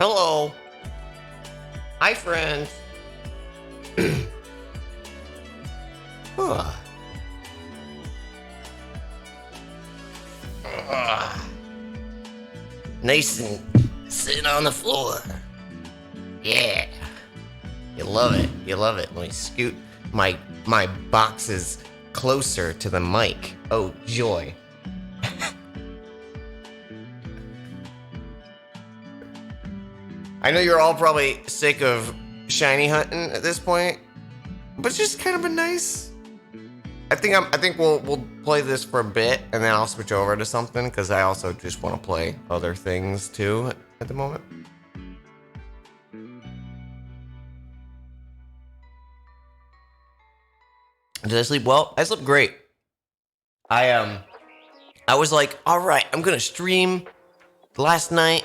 Hello. Hi, friends. Ugh. Ugh. Nice and sitting on the floor. Yeah. You love it. You love it. Let me scoot my boxes closer to the mic. Oh, joy. I know you're all probably sick of shiny hunting at this point, but it's just kind of a nice. I think we'll play this for a bit, and then I'll switch over to something because I also just want to play other things too at the moment. Did I sleep well? I slept great. I was like, all right, I'm gonna stream last night.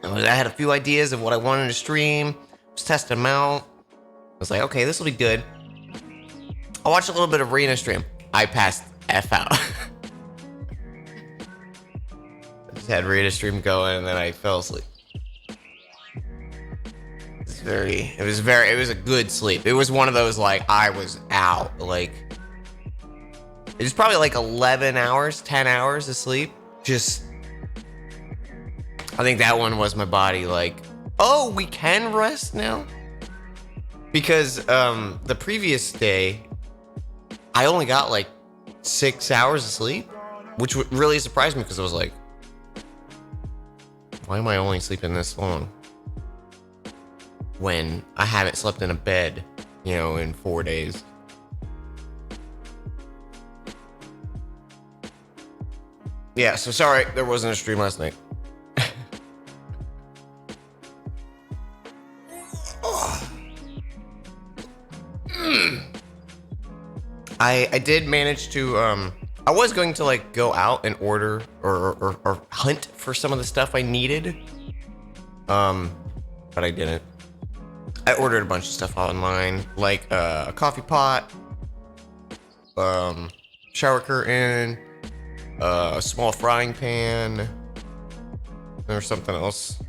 I had a few ideas of what I wanted to stream. Just test them out. I was like, okay, this will be good. I watched a little bit of Rena stream. I passed F out. I just had Rena stream going and then I fell asleep. It was a good sleep. It was one of those like I was out. Like it was probably like 11 hours, 10 hours of sleep. Just I think that one was my body like, oh, we can rest now? Because the previous day, I only got like 6 hours of sleep, which really surprised me because I was like, why am I only sleeping this long? When I haven't slept in a bed, in 4 days. Yeah, so sorry, there wasn't a stream last night. I did manage to I was going to like go out and order or hunt for some of the stuff I needed. But I didn't. I ordered a bunch of stuff online, like a coffee pot, shower curtain, a small frying pan, or something else.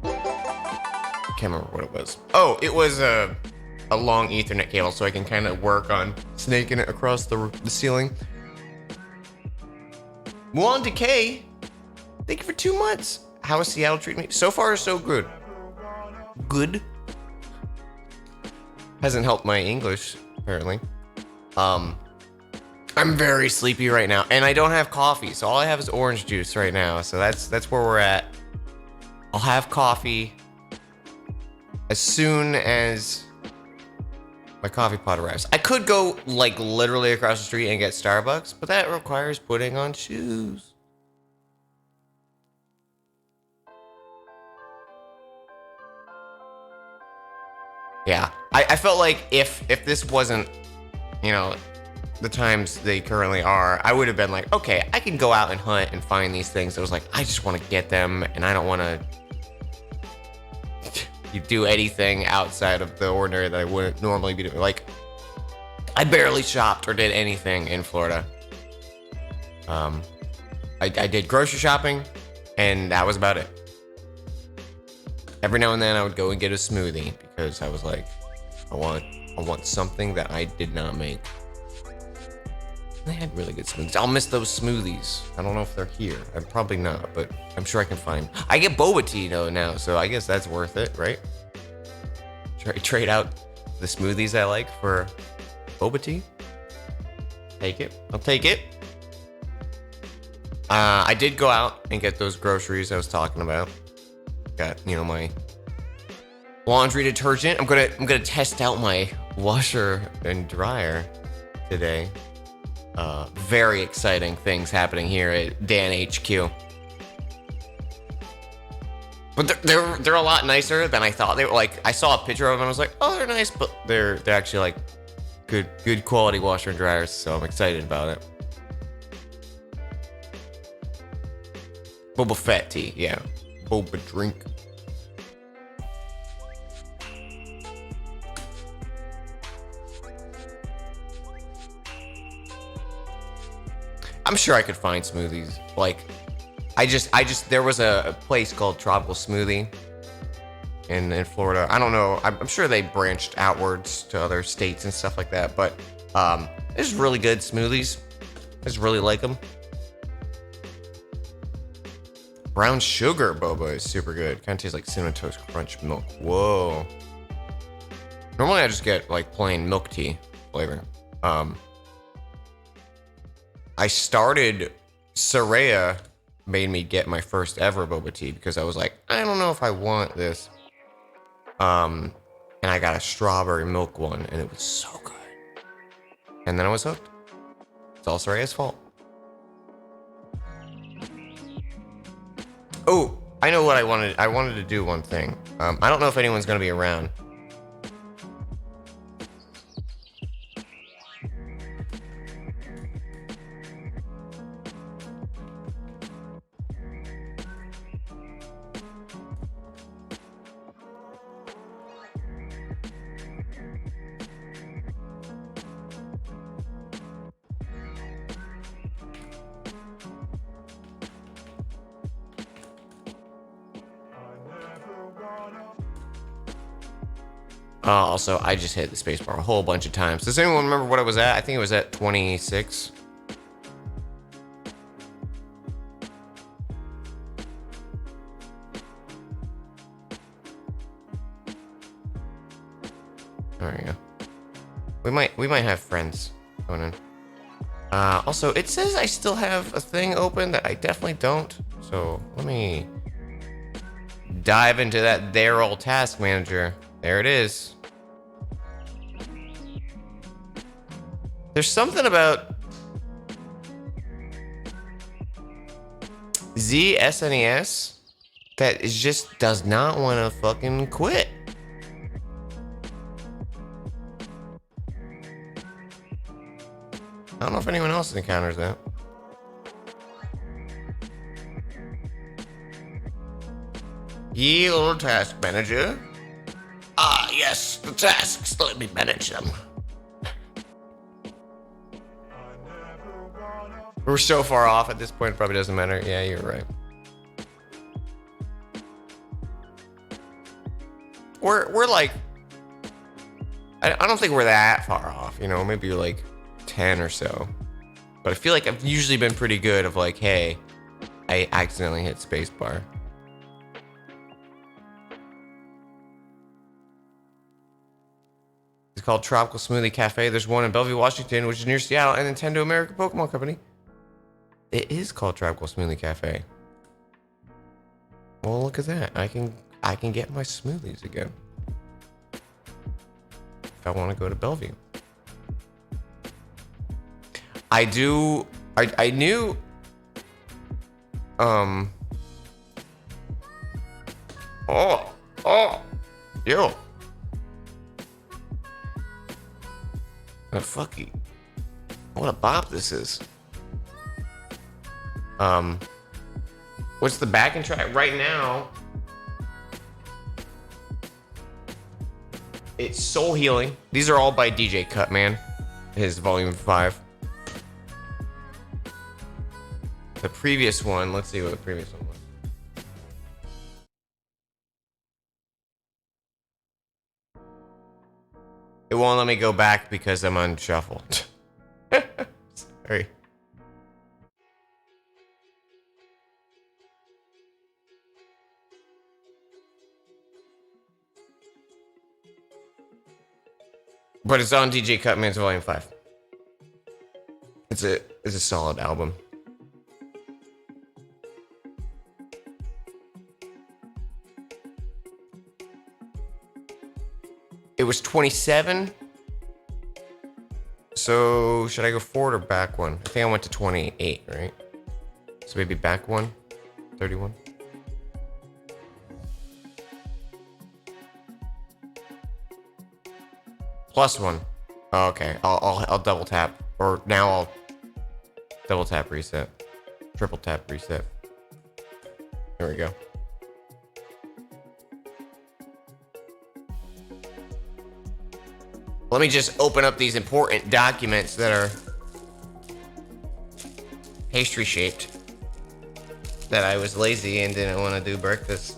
Can't remember what it was. Oh, it was a long Ethernet cable, so I can kind of work on snaking it across the ceiling. Mulan Decay, thank you for 2 months. How is Seattle treating me? So far, so good. Good. Hasn't helped my English, apparently. I'm very sleepy right now, and I don't have coffee, so all I have is orange juice right now. So that's where we're at. I'll have coffee as soon as my coffee pot arrives. I could go like literally across the street and get Starbucks, but that requires putting on shoes. Yeah, I felt like if this wasn't, the times they currently are, I would have been like, okay, I can go out and hunt and find these things. I was like, I just want to get them, and I don't want to do anything outside of the ordinary that I wouldn't normally be doing. Like, I barely shopped or did anything in Florida. I did grocery shopping, and that was about it. Every now and then I would go and get a smoothie because I was like, I want something that I did not make. They had really good smoothies. I'll miss those smoothies. I don't know if they're here. I'm probably not, but I'm sure I can find. I get boba tea though now, so I guess that's worth it, right? Trade out the smoothies I like for boba tea. Take it. I'll take it. I did go out and get those groceries I was talking about. Got my laundry detergent. I'm gonna test out my washer and dryer today. Very exciting things happening here at Dan HQ. But they're a lot nicer than I thought they were. Like I saw a picture of them and I was like, oh, they're nice, but they're actually like good quality washer and dryers. So I'm excited about it. Boba Fett tea, yeah. Boba drink. I'm sure I could find smoothies. Like, There was a place called Tropical Smoothie in Florida. I don't know. I'm sure they branched outwards to other states and stuff like that, but it's really good smoothies. I just really like them. Brown sugar boba is super good. Kind of tastes like Cinnamon Toast Crunch milk. Whoa. Normally I just get like plain milk tea flavor. I started, Soraya made me get my first ever boba tea because I was like, I don't know if I want this. And I got a strawberry milk one and it was so good. And then I was hooked. It's all Soraya's fault. Oh, I know what I wanted. I wanted to do one thing. I don't know if anyone's gonna be around. Also, I just hit the spacebar a whole bunch of times. Does anyone remember what I was at? I think it was at 26. There we go. We might have friends going in. Also, it says I still have a thing open that I definitely don't. So let me dive into that there old task manager. There it is. There's something about SNES that is just does not want to fucking quit. I don't know if anyone else encounters that. Ye old task manager. Ah, yes, the tasks. Let me manage them. We're so far off at this point, it probably doesn't matter. Yeah, you're right. We're like, I don't think we're that far off, you know, maybe like 10 or so. But I feel like I've usually been pretty good of like, hey, I accidentally hit spacebar. It's called Tropical Smoothie Cafe. There's one in Bellevue, Washington, which is near Seattle, and Nintendo America Pokemon Company. It is called Tropical Smoothie Cafe. Well, look at that. I can get my smoothies again. If I want to go to Bellevue. I knew yo. Oh, fucky. What a bop this is. What's the backing track right now? It's Soul Healing. These are all by DJ Cutman. His volume 5. The previous one, let's see what the previous one was. It won't let me go back because I'm unshuffled. Sorry. But it's on DJ Cutman's Volume 5. It's a solid album. It was 27. So should I go forward or back one? I think I went to 28, right? So maybe back one, 31. Plus one. Oh, okay. I'll double tap, or now I'll double tap reset, triple tap reset. There we go. Let me just open up these important documents that are pastry shaped. that I was lazy and didn't want to do breakfast.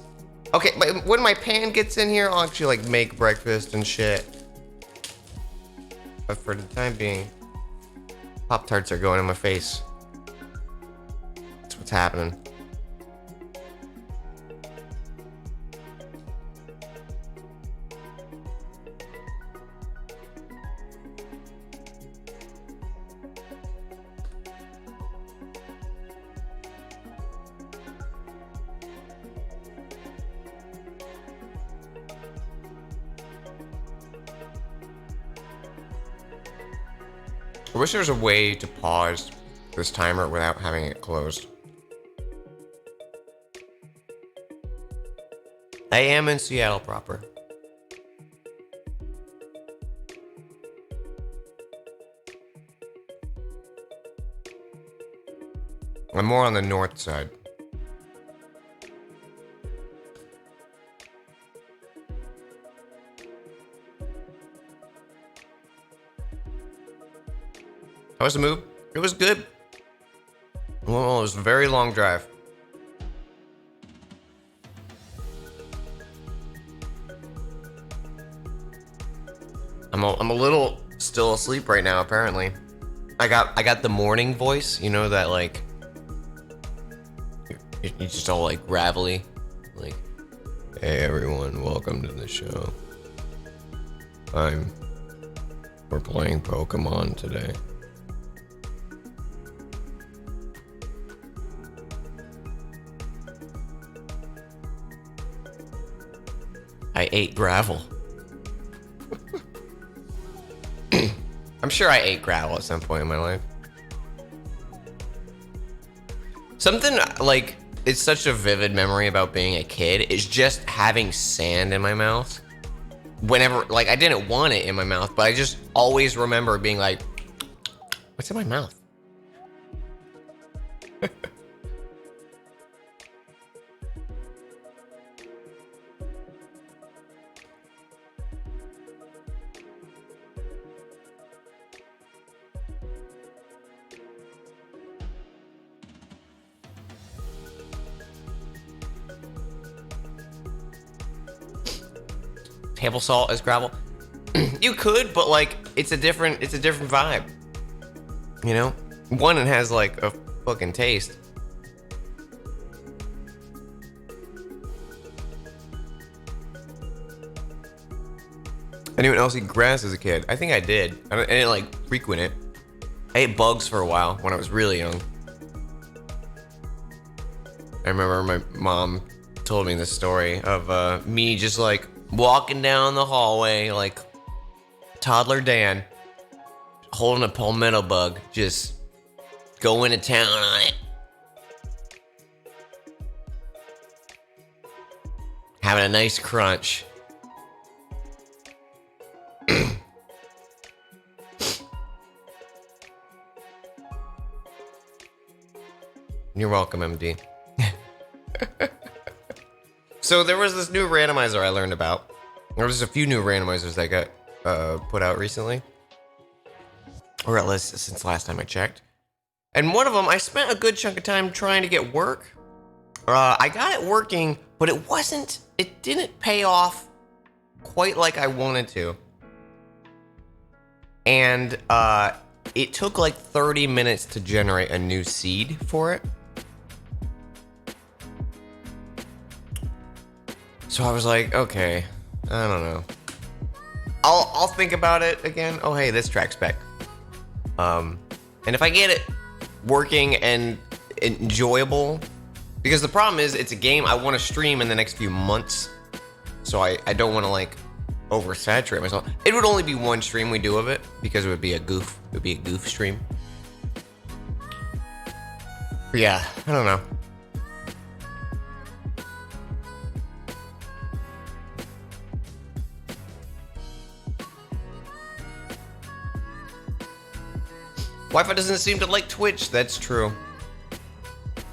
Okay, but when my pan gets in here, I'll actually like make breakfast and shit. But for the time being, Pop-Tarts are going in my face. That's what's happening. I wish there was a way to pause this timer without having it closed. I am in Seattle proper. I'm more on the north side. How was the move? It was good. Well, it was a very long drive. I'm a little still asleep right now, apparently. I got the morning voice, you know, that like you're just all like gravelly, like, hey everyone, welcome to the show. We're playing Pokemon today. I ate gravel. I'm sure I ate gravel at some point in my life. Something like, it's such a vivid memory about being a kid is just having sand in my mouth. Whenever, like, I didn't want it in my mouth, but I just always remember being like, what's in my mouth? Table salt as gravel. You could, but like it's a different vibe. You know? One, it has like a fucking taste. Anyone else eat grass as a kid? I think I did. I didn't like frequent it. I ate bugs for a while when I was really young. I remember my mom told me this story of me just like walking down the hallway like toddler Dan, holding a palmetto bug, just going to town on it. Having a nice crunch. You're welcome, MD. So there was this new randomizer I learned about. There was a few new randomizers that got put out recently. Or at least since last time I checked. And one of them, I spent a good chunk of time trying to get work. I got it working, but it didn't pay off quite like I wanted to. And it took like 30 minutes to generate a new seed for it. So I was like, okay, I don't know. I'll think about it again. Oh, hey, this track's back. And if I get it working and enjoyable, because the problem is it's a game I want to stream in the next few months. So I don't want to like oversaturate myself. It would only be one stream we do of it because it would be a goof. It would be a goof stream. But yeah, I don't know. Wi-Fi doesn't seem to like Twitch. That's true.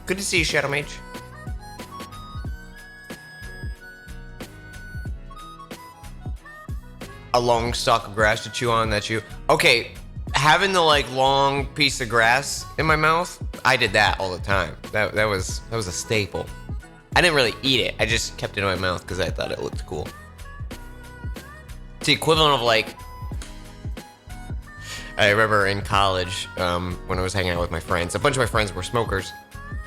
Good to see you, Shadow Mage. A long stalk of grass to chew on that you... Okay, having the like long piece of grass in my mouth, I did that all the time. That was a staple. I didn't really eat it. I just kept it in my mouth because I thought it looked cool. It's the equivalent of like, I remember in college when I was hanging out with my friends. A bunch of my friends were smokers.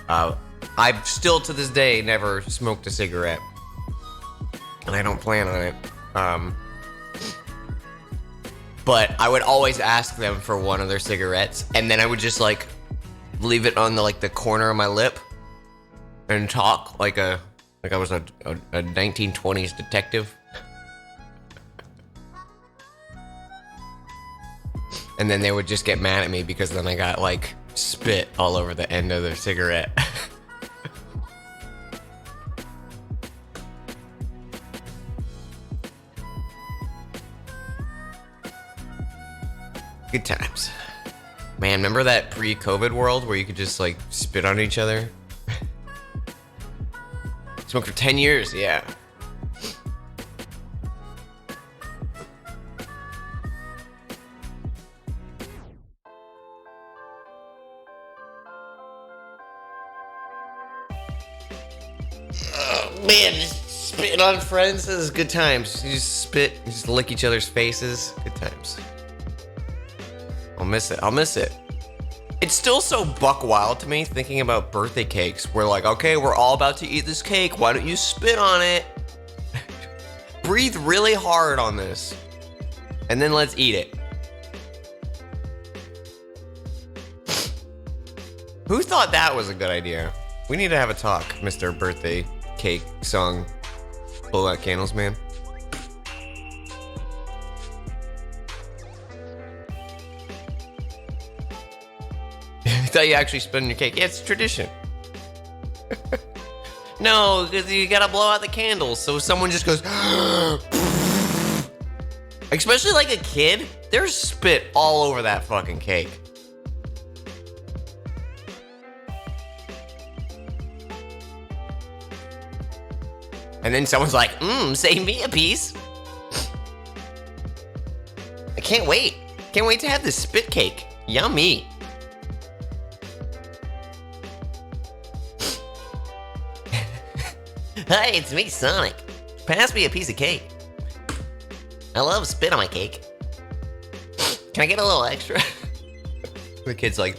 I've still to this day never smoked a cigarette, and I don't plan on it. But I would always ask them for one of their cigarettes, and then I would just like leave it on the corner of my lip and talk like I was a 1920s detective. And then they would just get mad at me because then I got like spit all over the end of their cigarette. Good times. Man, remember that pre-COVID world where you could just like spit on each other? Smoked for 10 years, yeah. Man, just spitting on friends, this is good times. You just spit, you just lick each other's faces. Good times. I'll miss it. It's still so buck wild to me thinking about birthday cakes. We're like, okay, we're all about to eat this cake. Why don't you spit on it? Breathe really hard on this. And then let's eat it. Who thought that was a good idea? We need to have a talk, Mr. Birthday Cake Song. Blow out candles, man. I thought you actually spit on your cake. Yeah, it's tradition. No, because you gotta blow out the candles, so someone just goes. Especially like a kid, there's spit all over that fucking cake. And then someone's like, save me a piece. I can't wait. Can't wait to have this spit cake. Yummy. Hey, it's me, Sonic. Pass me a piece of cake. I love spit on my cake. Can I get a little extra? The kid's like...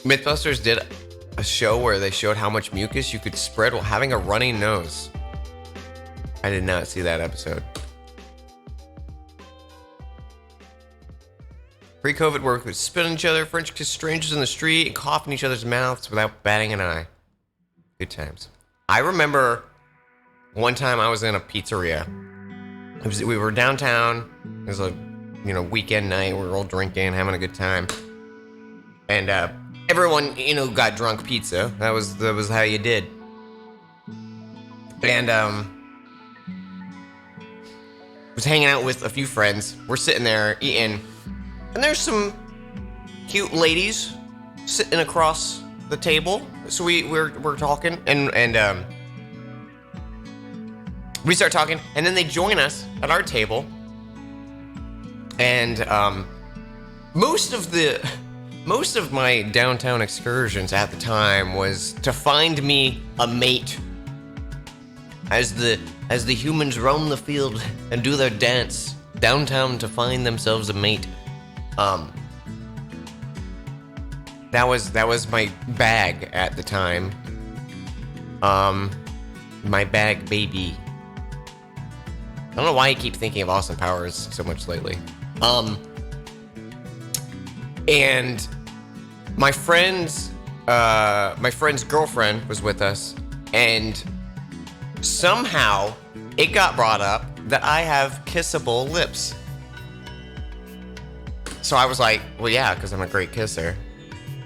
Mythbusters did a show where they showed how much mucus you could spread while having a runny nose. I did not see that episode. Pre-COVID work would spit on each other, French kiss strangers in the street, and cough in each other's mouths without batting an eye. Good times. I remember one time I was in a pizzeria. We were downtown. It was a weekend night. We were all drinking, having a good time. And everyone, got drunk pizza. That was how you did. And was hanging out with a few friends. We're sitting there eating, and there's some cute ladies sitting across the table. So we're talking, and we start talking, and then they join us at our table. And most of my downtown excursions at the time was to find me a mate. As the humans roam the field and do their dance downtown to find themselves a mate. That was my bag at the time. My bag, baby. I don't know why I keep thinking of Austin Powers so much lately. And my friend's girlfriend was with us, and somehow it got brought up that I have kissable lips. So I was like, well, yeah, because I'm a great kisser.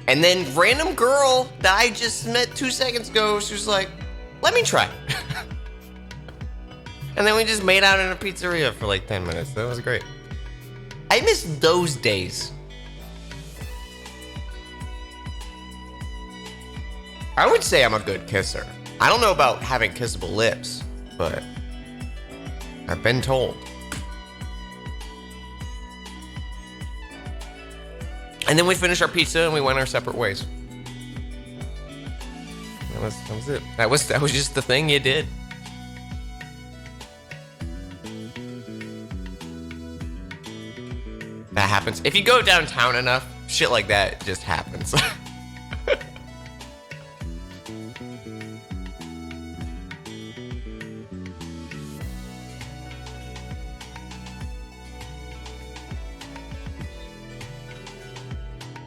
And then random girl that I just met 2 seconds ago, she was like, Let me try. And then we just made out in a pizzeria for like 10 minutes. That was great. I miss those days. I would say I'm a good kisser. I don't know about having kissable lips, but I've been told. And then we finished our pizza and we went our separate ways. That was it. That was just the thing you did. That happens. If you go downtown enough, shit like that just happens.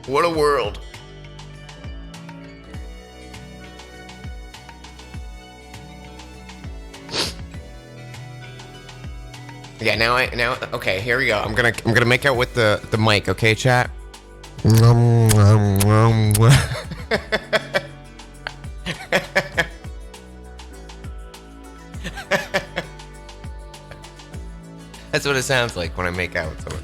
What a world. Yeah, now okay, here we go. I'm gonna make out with the mic, okay, chat? That's what it sounds like when I make out with someone.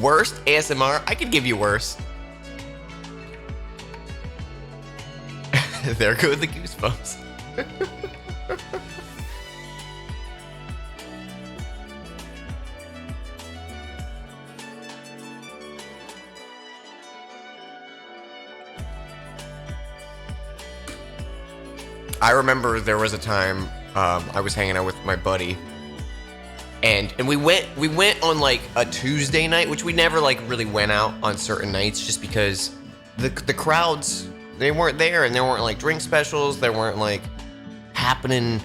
Worst ASMR? I could give you worse. There go the goosebumps. I remember there was a time I was hanging out with my buddy, and we went on like a Tuesday night, which we never like really went out on certain nights just because the crowds, they weren't there, and there weren't like drink specials, there weren't like happening,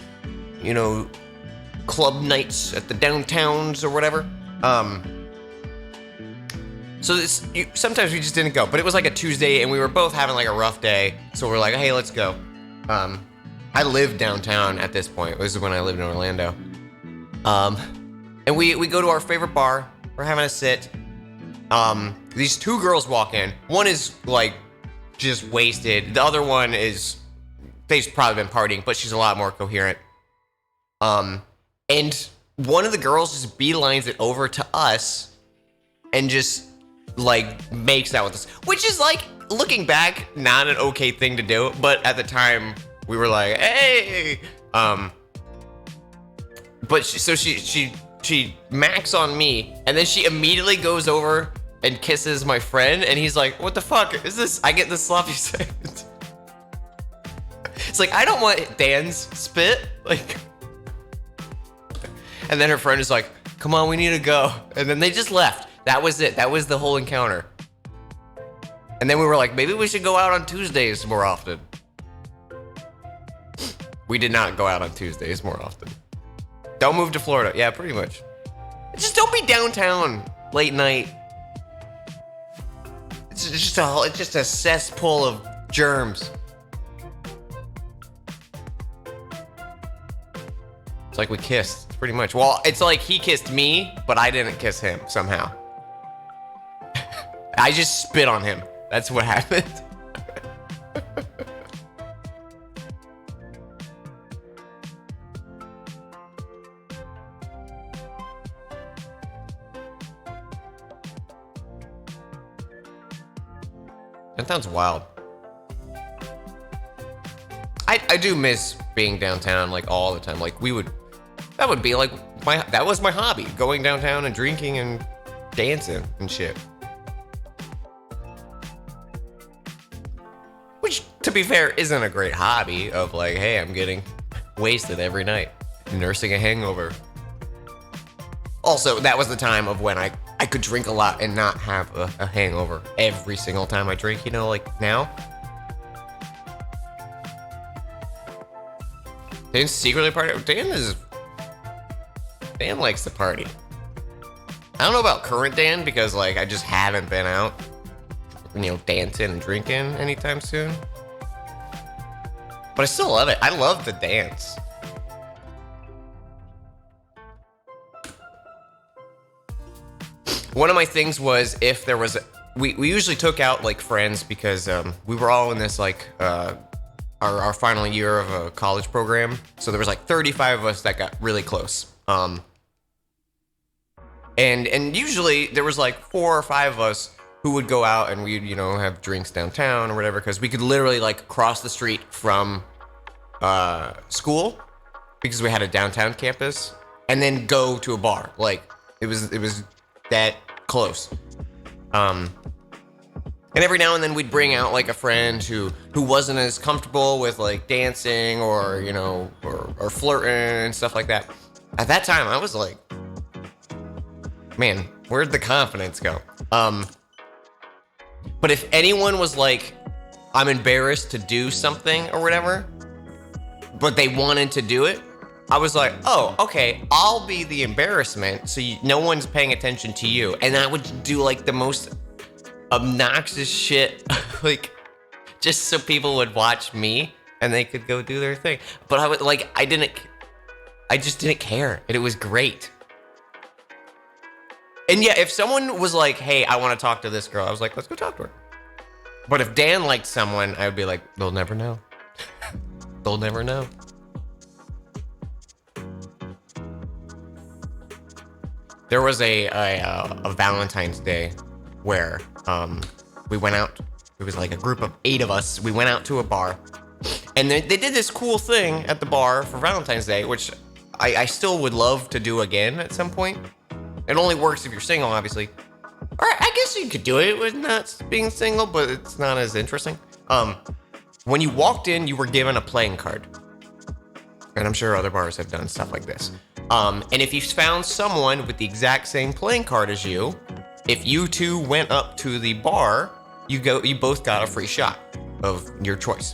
you know, club nights at the downtowns or whatever. So sometimes we just didn't go, but it was like a Tuesday and we were both having like a rough day, so we're like, hey, let's go. I lived downtown at this point. This is when I lived in Orlando. And we go to our favorite bar. We're having a sit. These two girls walk in. One is like just wasted. The other one they've probably been partying, but she's a lot more coherent. And one of the girls just beelines it over to us and just like makes out with us, which is like, looking back, not an okay thing to do, but at the time we were like, hey, but she macks on me, and then she immediately goes over and kisses my friend, and he's like, what the fuck is this? I get this sloppy second. It's like, I don't want Dan's spit, like. And then her friend is like, come on, we need to go. And then they just left. That was it. That was the whole encounter. And then we were like, maybe we should go out on Tuesdays more often. We did not go out on Tuesdays more often. Don't move to Florida. Yeah, pretty much. Just don't be downtown late night. It's just a cesspool of germs. It's like we kissed, pretty much. Well, it's like he kissed me, but I didn't kiss him somehow. I just spit on him. That's what happened. That sounds wild. I do miss being downtown like all the time. Like that would be like that was my hobby, going downtown and drinking and dancing and shit. Which, to be fair, isn't a great hobby of like, hey, I'm getting wasted every night, nursing a hangover. Also, that was the time of when I could drink a lot and not have a hangover every single time I drink, you know, like now. Dan's secretly party. Dan likes to party. I don't know about current Dan because like I just haven't been out, you know, dancing and drinking anytime soon. But I still love it. I love the dance. one of my things was if there was, we usually took out like friends because we were all in this like our final year of a college program. So there was like 35 of us that got really close. And usually there was like 4 or 5 of us who would go out and we'd, you know, have drinks downtown or whatever, because we could literally like cross the street from school because we had a downtown campus and then go to a bar. Like it was that close. And every now and then we'd bring out like a friend who wasn't as comfortable with like dancing or, you know, or flirting and stuff like that. At that time I was like, man, where'd the confidence go? But if anyone was like, I'm embarrassed to do something or whatever, but they wanted to do it, I was like, oh, okay, I'll be the embarrassment so no one's paying attention to you. And I would do like the most obnoxious shit, like just so people would watch me and they could go do their thing. But I would like, I just didn't care. And it was great. And yeah, if someone was like, hey, I want to talk to this girl, I was like, let's go talk to her. But if Dan liked someone, I would be like, they'll never know. They'll never know. There was a Valentine's Day where we went out. It was like a group of 8 of us. We went out to a bar. And they did this cool thing at the bar for Valentine's Day, which I still would love to do again at some point. It only works if you're single, obviously. Or I guess you could do it with not being single, but it's not as interesting. When you walked in, you were given a playing card. And I'm sure other bars have done stuff like this. And if you found someone with the exact same playing card as you, if you two went up to the bar, you both got a free shot of your choice.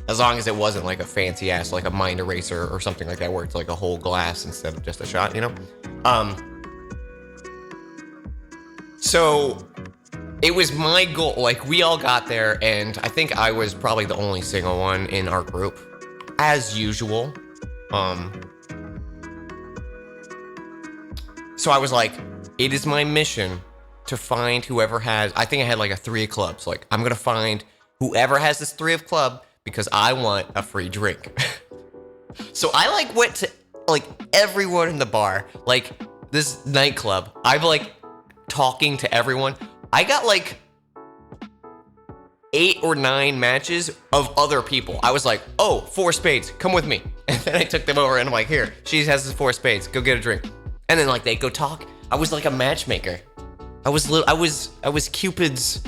As long as it wasn't like a fancy ass, like a mind eraser or something like that, where it's like a whole glass instead of just a shot, you know? So it was my goal. Like we all got there, and I think I was probably the only single one in our group, as usual. So I was like, it is my mission to find whoever has, I think I had like a 3 of clubs. Like I'm gonna find whoever has this 3 of club because I want a free drink. So I like went to like everyone in the bar, like this nightclub. I'm like talking to everyone. I got like 8 or 9 matches of other people. I was like, oh, 4 spades, come with me. And then I took them over and I'm like, here, she has the 4 spades, go get a drink. And then like they go talk. I was like a matchmaker. I was Cupid's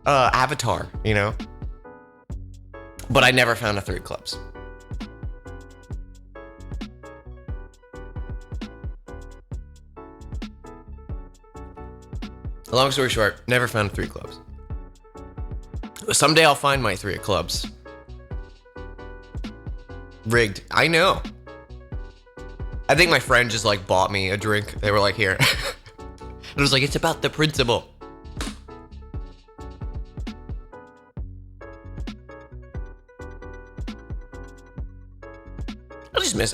avatar, you know? But I never found a 3 of clubs. Long story short, never found 3 of clubs. Someday I'll find my 3 of clubs. Rigged. I know. I think my friend just like bought me a drink. They were like, here. It was like, it's about the principle.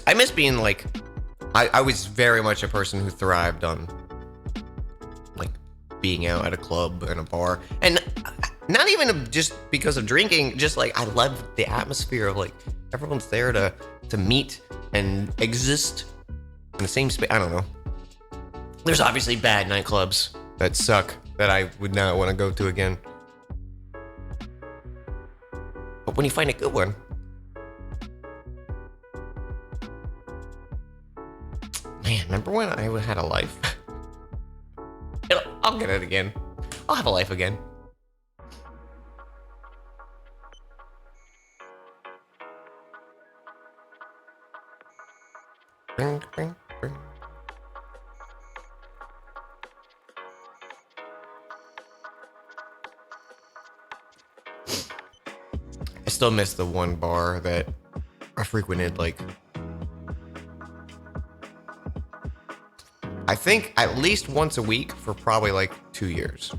I miss being like, I was very much a person who thrived on like being out at a club and a bar, and not even just because of drinking, just like I love the atmosphere of like everyone's there to meet and exist in the same space. I don't know. There's obviously bad nightclubs that suck that I would not want to go to again. But when you find a good one, man, remember when I had a life? I'll get it again. I'll have a life again. Bing, bing, bing. I still miss the one bar that I frequented, like, I think at least once a week for probably like 2 years.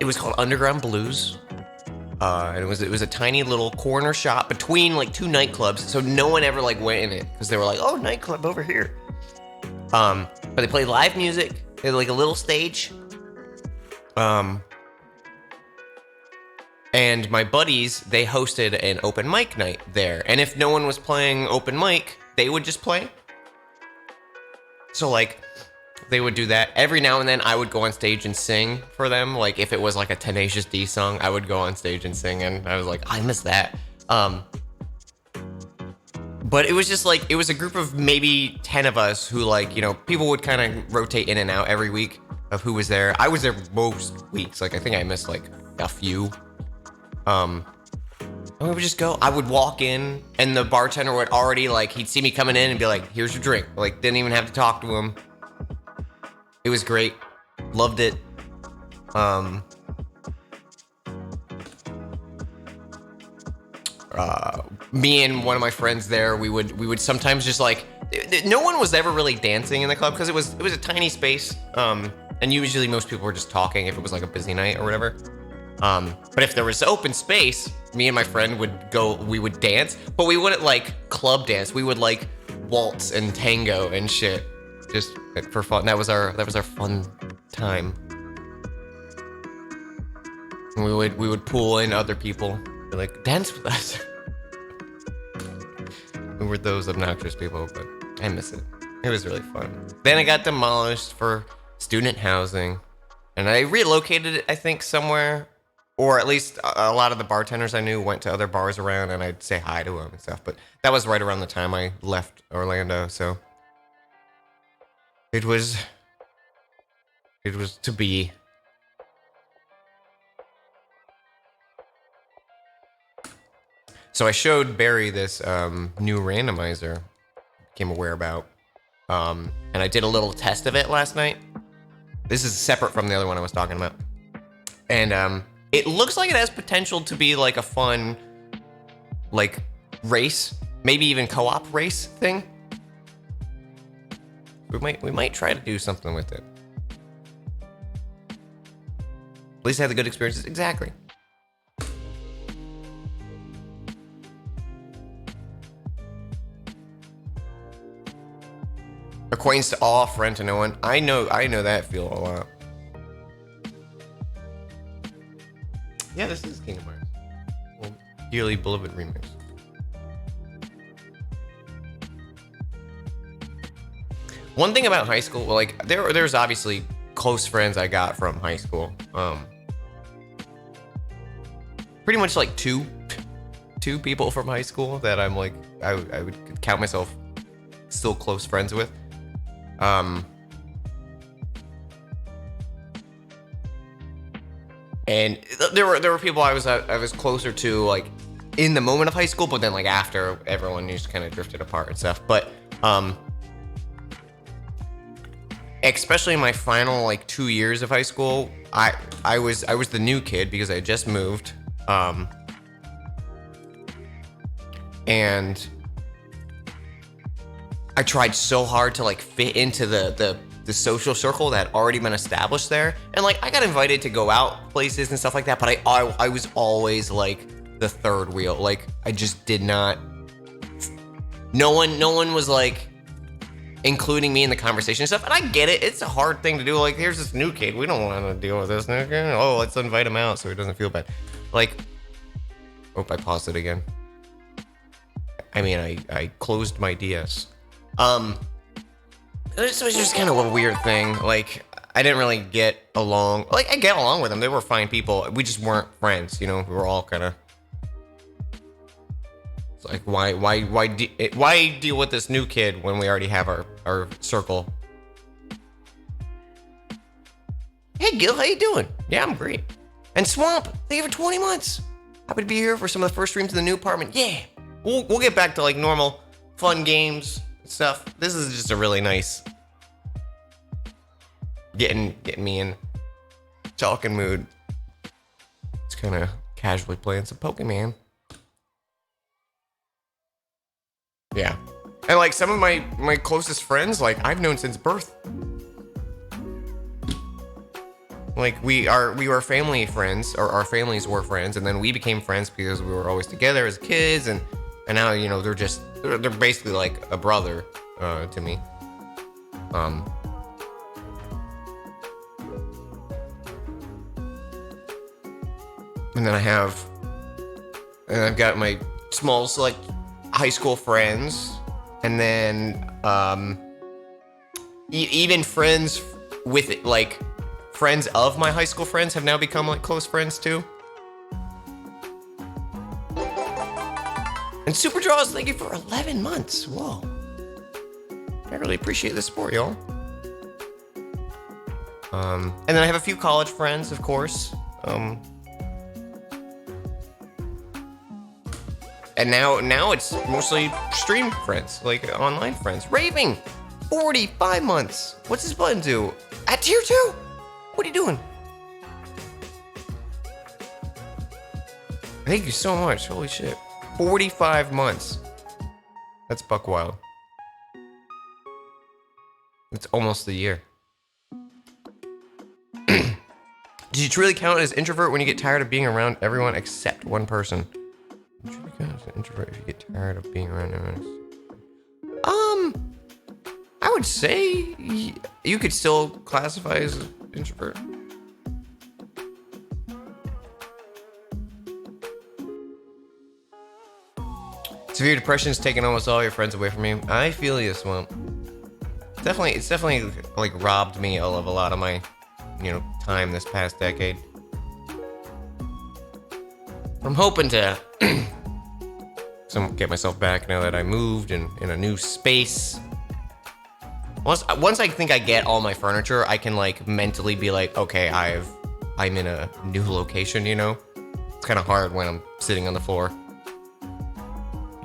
It was called Underground Blues. And it was a tiny little corner shop between like two nightclubs, so no one ever like went in it because they were like, oh, nightclub over here. But they played live music. They had like a little stage. And my buddies, they hosted an open mic night there. And if no one was playing open mic, they would just play. So like, they would do that. Every now and then I would go on stage and sing for them. Like if it was like a Tenacious D song, I would go on stage and sing, and I was like, I miss that. But it was just like, it was a group of maybe 10 of us who like, you know, people would kind of rotate in and out every week of who was there. I was there most weeks. Like I think I missed like a few. And we would just go. I would walk in, and the bartender would already like, he'd see me coming in and be like, here's your drink. Like, didn't even have to talk to him. It was great. Loved it. Me and one of my friends there, we would sometimes just like, no one was ever really dancing in the club because it was a tiny space. And usually most people were just talking if it was like a busy night or whatever. But if there was open space, me and my friend we would dance, but we wouldn't like club dance. We would like waltz and tango and shit, just for fun. That was our fun time. And we would pull in other people, be like, dance with us. We were those obnoxious people, but I miss it. It was really fun. Then it got demolished for student housing, and I relocated it, I think, somewhere. Or at least a lot of the bartenders I knew went to other bars around, and I'd say hi to them and stuff. But that was right around the time I left Orlando, so it was to be. So I showed Barry this new randomizer I became aware about, and I did a little test of it last night. This is separate from the other one I was talking about, and it looks like it has potential to be like a fun, like, race, maybe even co-op race thing. We might try to do something with it. At least have the good experiences. Exactly. Acquaintance to all, friend to no one. I know that feel a lot. Yeah, this is Kingdom Hearts. Well, dearly beloved remix. One thing about high school, like there's obviously close friends I got from high school. Pretty much like two people from high school that I'm like I would count myself still close friends with. And there were people I was closer to like in the moment of high school, but then like after, everyone just kind of drifted apart and stuff. But especially in my final like 2 years of high school, I was the new kid because I had just moved, and I tried so hard to like fit into the social circle that had already been established there, and like I got invited to go out places and stuff like that, but I was always like the third wheel. Like I just did not. No one was like including me in the conversation and stuff, and I get it. It's a hard thing to do. Like, here's this new kid. We don't want to deal with this new kid. Oh, let's invite him out so he doesn't feel bad. Like, oh, I paused it again. I mean, I closed my DS. This was just kind of a weird thing. Like, I didn't really get along. Like, I get along with them. They were fine people. We just weren't friends, you know? We were all kind of... It's like, why deal with this new kid when we already have our circle? Hey, Gil, how you doing? Yeah, I'm great. And Swamp, thank you for 20 months. Happy to be here for some of the first streams in the new apartment. Yeah, we'll get back to, like, normal fun games stuff. This is just a really nice getting me in talking mood. It's kind of casually playing some Pokemon. Yeah, and like some of my closest friends, like I've known since birth. Like we were family friends, or our families were friends, and then we became friends because we were always together as kids, and now they're basically like a brother to me. And then I've got my small select high school friends, and then even friends with it, like friends of my high school friends have now become like close friends too. And Super Draws, thank you for 11 months. Whoa. I really appreciate the support, y'all. And then I have a few college friends, of course. And now it's mostly stream friends, like online friends. Raving, 45 months. What's this button do? At tier 2? What are you doing? Thank you so much. Holy shit. 45 months. That's buck wild. It's almost a year. Do you truly count as introvert when you get tired of being around everyone except one person? Do you truly count as an introvert if you get tired of being around everyone? I would say you could still classify as an introvert. Severe depression's taken almost all your friends away from you. I feel you, Swamp. It's definitely like robbed me of a lot of my, time this past decade. I'm hoping to get myself back now that I moved and in a new space. Once I think I get all my furniture, I can like mentally be like, okay, I'm in a new location, It's kind of hard when I'm sitting on the floor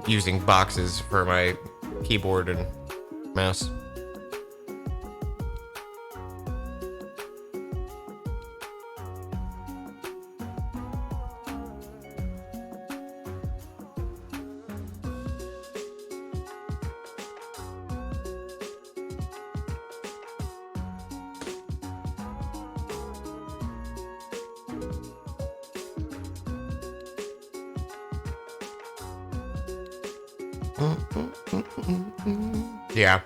using boxes for my keyboard and mouse. Yeah.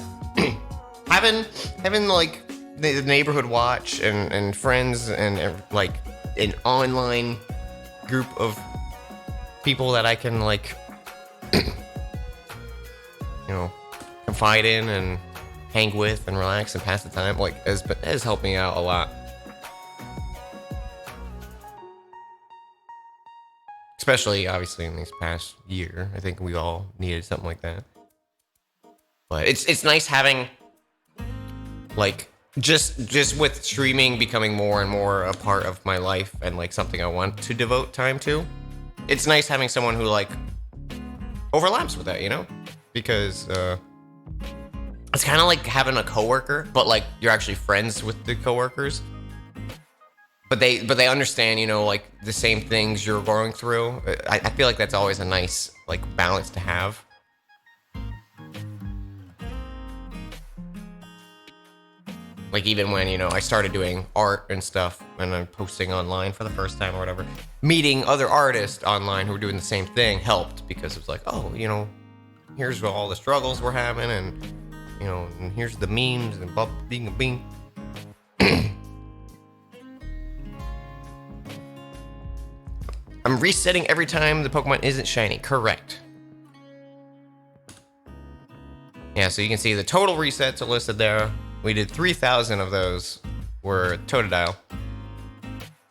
having like the neighborhood watch and friends and like an online group of people that I can like confide in and hang with and relax and pass the time like has helped me out a lot. Especially obviously in this past year. I think we all needed something like that. But it's nice having like just with streaming becoming more and more a part of my life and like something I want to devote time to. It's nice having someone who like overlaps with that, because it's kind of like having a coworker, but like you're actually friends with the coworkers. But they understand, like the same things you're going through. I feel like that's always a nice like balance to have. Like even when, I started doing art and stuff and I'm posting online for the first time or whatever, meeting other artists online who were doing the same thing helped because it was like, oh, here's all the struggles we're having and, and here's the memes and bing a bing. I'm resetting every time the Pokemon isn't shiny. Correct. Yeah, so you can see the total resets are listed there. We did 3,000 of those were Totodile.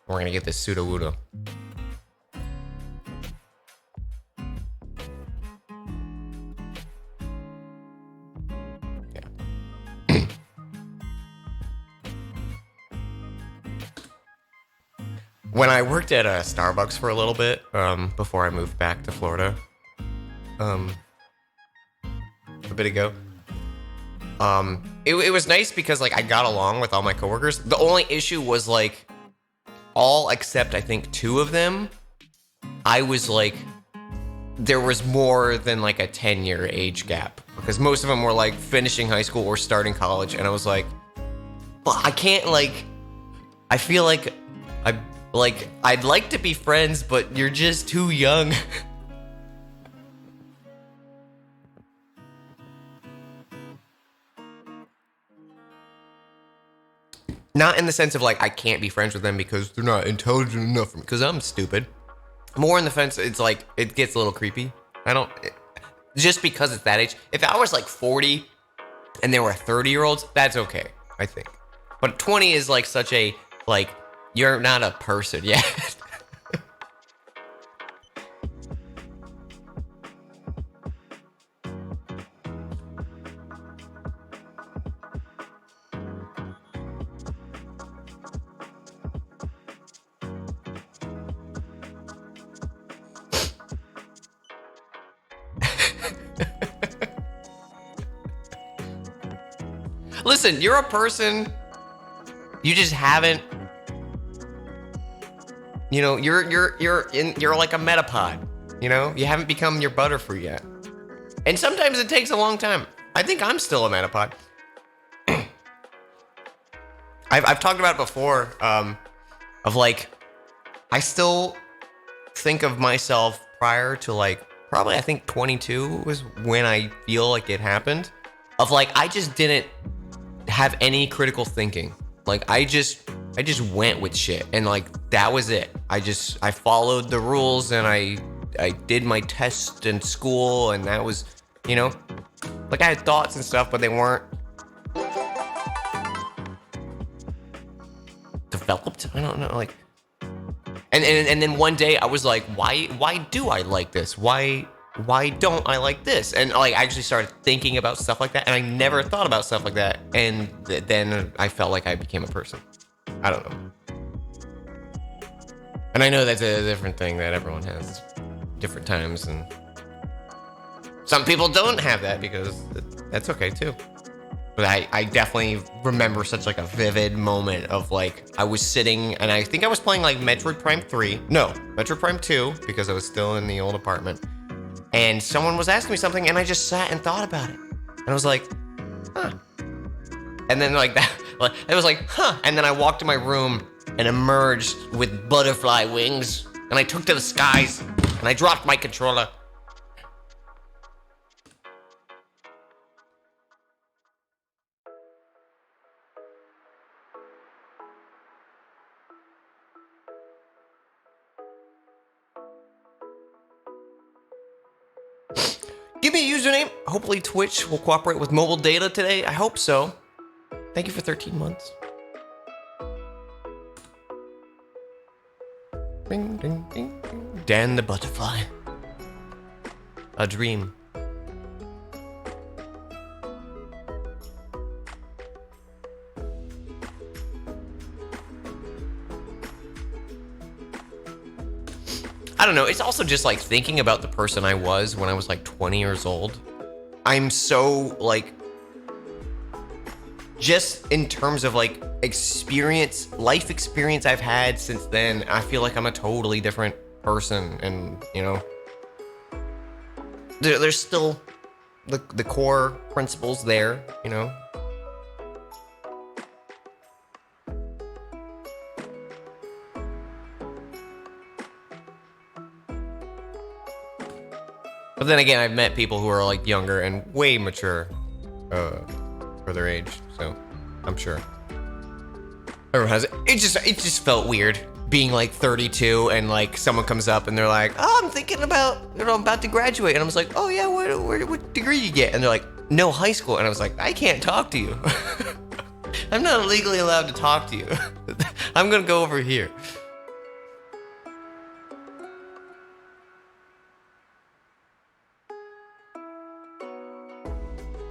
We're gonna get this Sudowoodo. Yeah. When I worked at a Starbucks for a little bit, before I moved back to Florida, a bit ago, it was nice because like I got along with all my coworkers. The only issue was like all except I think 2 of them, I was like, there was more than like a 10-year age gap because most of them were like finishing high school or starting college, and I was like, well, I can't like I feel like I'd like to be friends, but you're just too young. Not in the sense of like I can't be friends with them because they're not intelligent enough for me, because I'm stupid. More in the sense it's like it gets a little creepy. Just because it's that age. If I was like 40 and there were 30-year-olds, that's okay, I think. But 20 is like such a, like, you're not a person yet. Listen, you're a person. You just haven't. You know, you're like a metapod. You know, you haven't become your Butterfree yet. And sometimes it takes a long time. I think I'm still a metapod. I've talked about it before. Of like, I still think of myself prior to like probably I think 22 was when I feel like it happened. Of like I just didn't have any critical thinking. Like I just went with shit, and like that was it. I followed the rules, and I did my test in school, and that was, you know, like I had thoughts and stuff, but they weren't developed. I don't know, like, and then one day I was like, why do I like this? Why don't I like this? And like I actually started thinking about stuff like that, and I never thought about stuff like that. And then I felt like I became a person. I don't know. And I know that's a different thing that everyone has different times, and some people don't have that because that's okay too. But I definitely remember such like a vivid moment of like I was sitting, and I think I was playing like Metroid Prime 3. No, Metroid Prime 2, because I was still in the old apartment. And someone was asking me something, and I just sat and thought about it. And I was like, huh. And then like that, it was like, huh. And then I walked to my room and emerged with butterfly wings. And I took to the skies, and I dropped my controller. Give me a username. Hopefully Twitch will cooperate with mobile data today. I hope so. Thank you for 13 months. Ding, ding, ding, ding. Dan the Butterfly. A dream. I don't know. It's also just like thinking about the person I was when I was like 20 years old. I'm so like, just in terms of like experience, life experience I've had since then, I feel like I'm a totally different person. And, you know, there's still the core principles there, you know. But then again, I've met people who are like younger and way mature for their age, so I'm sure everyone has it. It just felt weird being like 32 and like someone comes up and they're like, "Oh, I'm thinking about, you know, I'm about to graduate," and I was like, "Oh yeah, what degree you get?" And they're like, "No, high school," and I was like, "I can't talk to you. I'm not legally allowed to talk to you. I'm gonna go over here."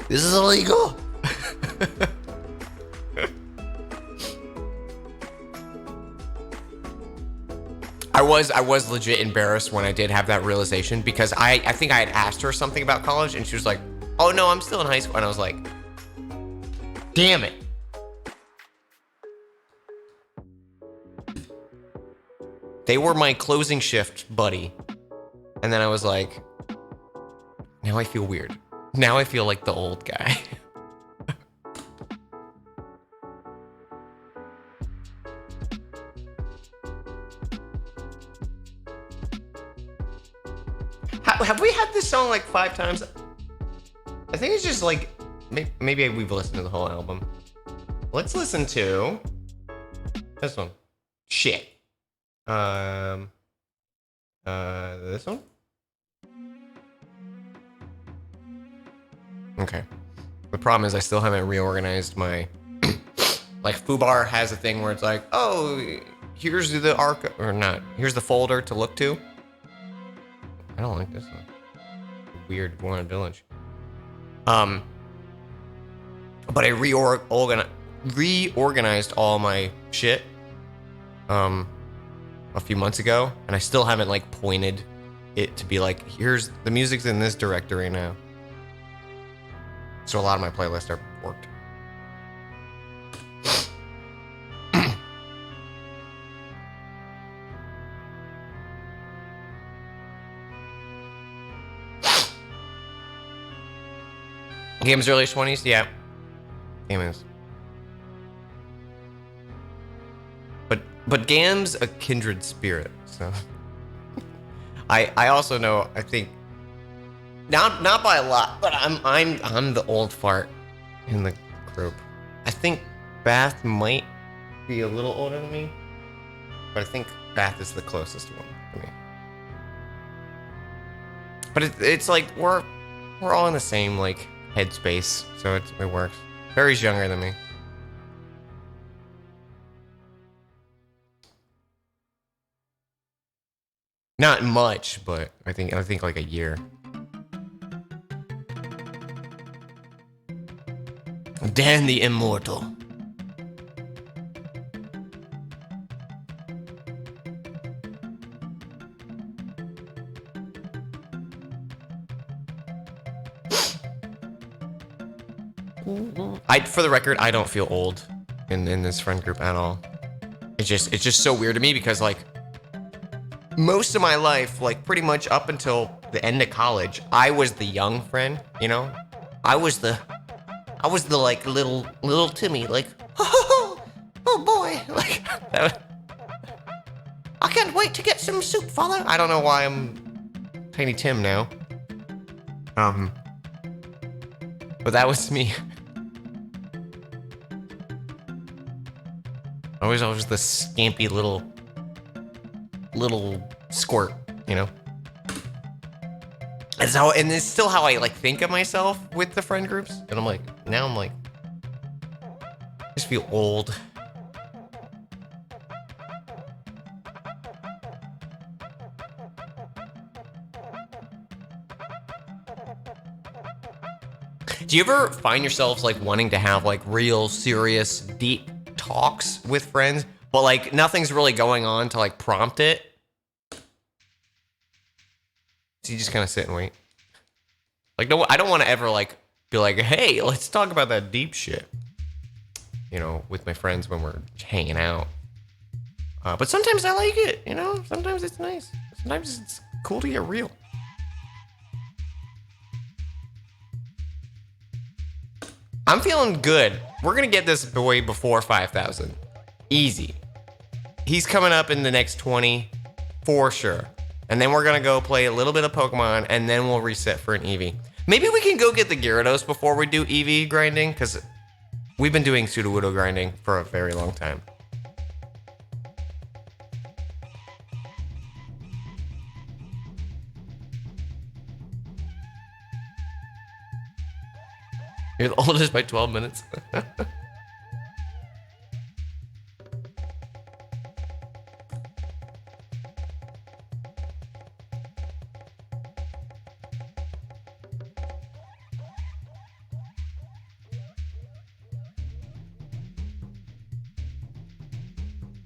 This is illegal. I was legit embarrassed when I did have that realization, because I think I had asked her something about college and she was like, "Oh no, I'm still in high school." And I was like, damn it. They were my closing shift buddy. And then I was like, now I feel weird. Now I feel like the old guy. Have we had this song like 5 times? I think it's just like maybe we've listened to the whole album. Let's listen to this one. Shit. This one? Okay. The problem is I still haven't reorganized my like Fubar has a thing where it's like, oh, here's the arc or not. Here's the folder to look to. I don't like this one. Weird Warren Village. But I reorganized all my shit a few months ago, and I still haven't like pointed it to be like, here's the music's in this directory now. So a lot of my playlists are worked. Game's early 20s? Yeah. Game is. But Gam's a kindred spirit, so I also know, I think not by a lot, but I'm the old fart in the group. I think Bath might be a little older than me, but I think Bath is the closest one to me. But it's like we're all in the same like headspace, so it works. Barry's younger than me. Not much, but I think like a year. Dan the Immortal. For the record, I don't feel old in this friend group at all. It's just so weird to me because like most of my life, like pretty much up until the end of college, I was the young friend, you know? I was the like little Timmy, like, oh boy, like I can't wait to get some soup, father. I don't know why I'm Tiny Tim now. But that was me. I was always the scampy little squirt, you know? And it's still how I like think of myself with the friend groups. And I'm like, I just feel old. Do you ever find yourselves like wanting to have like real serious deep talks with friends, but like nothing's really going on to like prompt it? So you just kind of sit and wait. Like, no, I don't want to ever like be like, hey, let's talk about that deep shit, you know, with my friends when we're hanging out. But sometimes I like it, you know. Sometimes it's nice. Sometimes it's cool to get real. I'm feeling good. We're gonna get this boy before 5,000. Easy. He's coming up in the next 20 for sure. And then we're gonna go play a little bit of Pokemon, and then we'll reset for an Eevee. Maybe we can go get the Gyarados before we do Eevee grinding, because we've been doing Sudowoodo grinding for a very long time. You're the oldest by 12 minutes.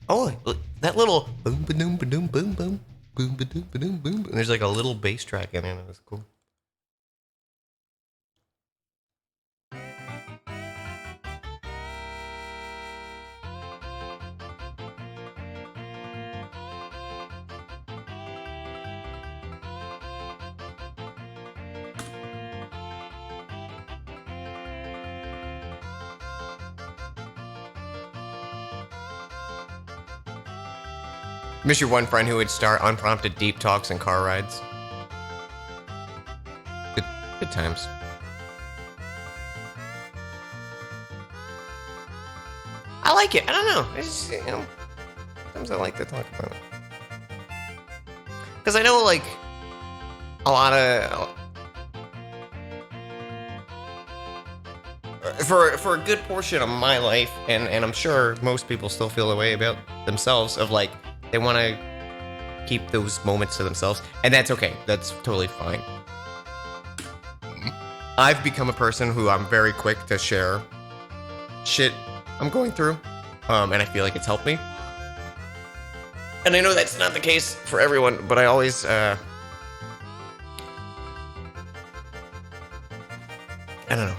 Oh, look, that little boom ba doom ba doom boom boom boom ba doom ba doom boom. And there's like a little bass track in it. It was cool. Miss your one friend who would start unprompted deep talks and car rides. Good times. I like it. I don't know. I just, you know, sometimes I like to talk about it. Because I know, like, a lot of... For a good portion of my life, and I'm sure most people still feel the way about themselves, of, like, they want to keep those moments to themselves. And that's okay. That's totally fine. I've become a person who I'm very quick to share shit I'm going through, and I feel like it's helped me. And I know that's not the case for everyone, but I always, I don't know.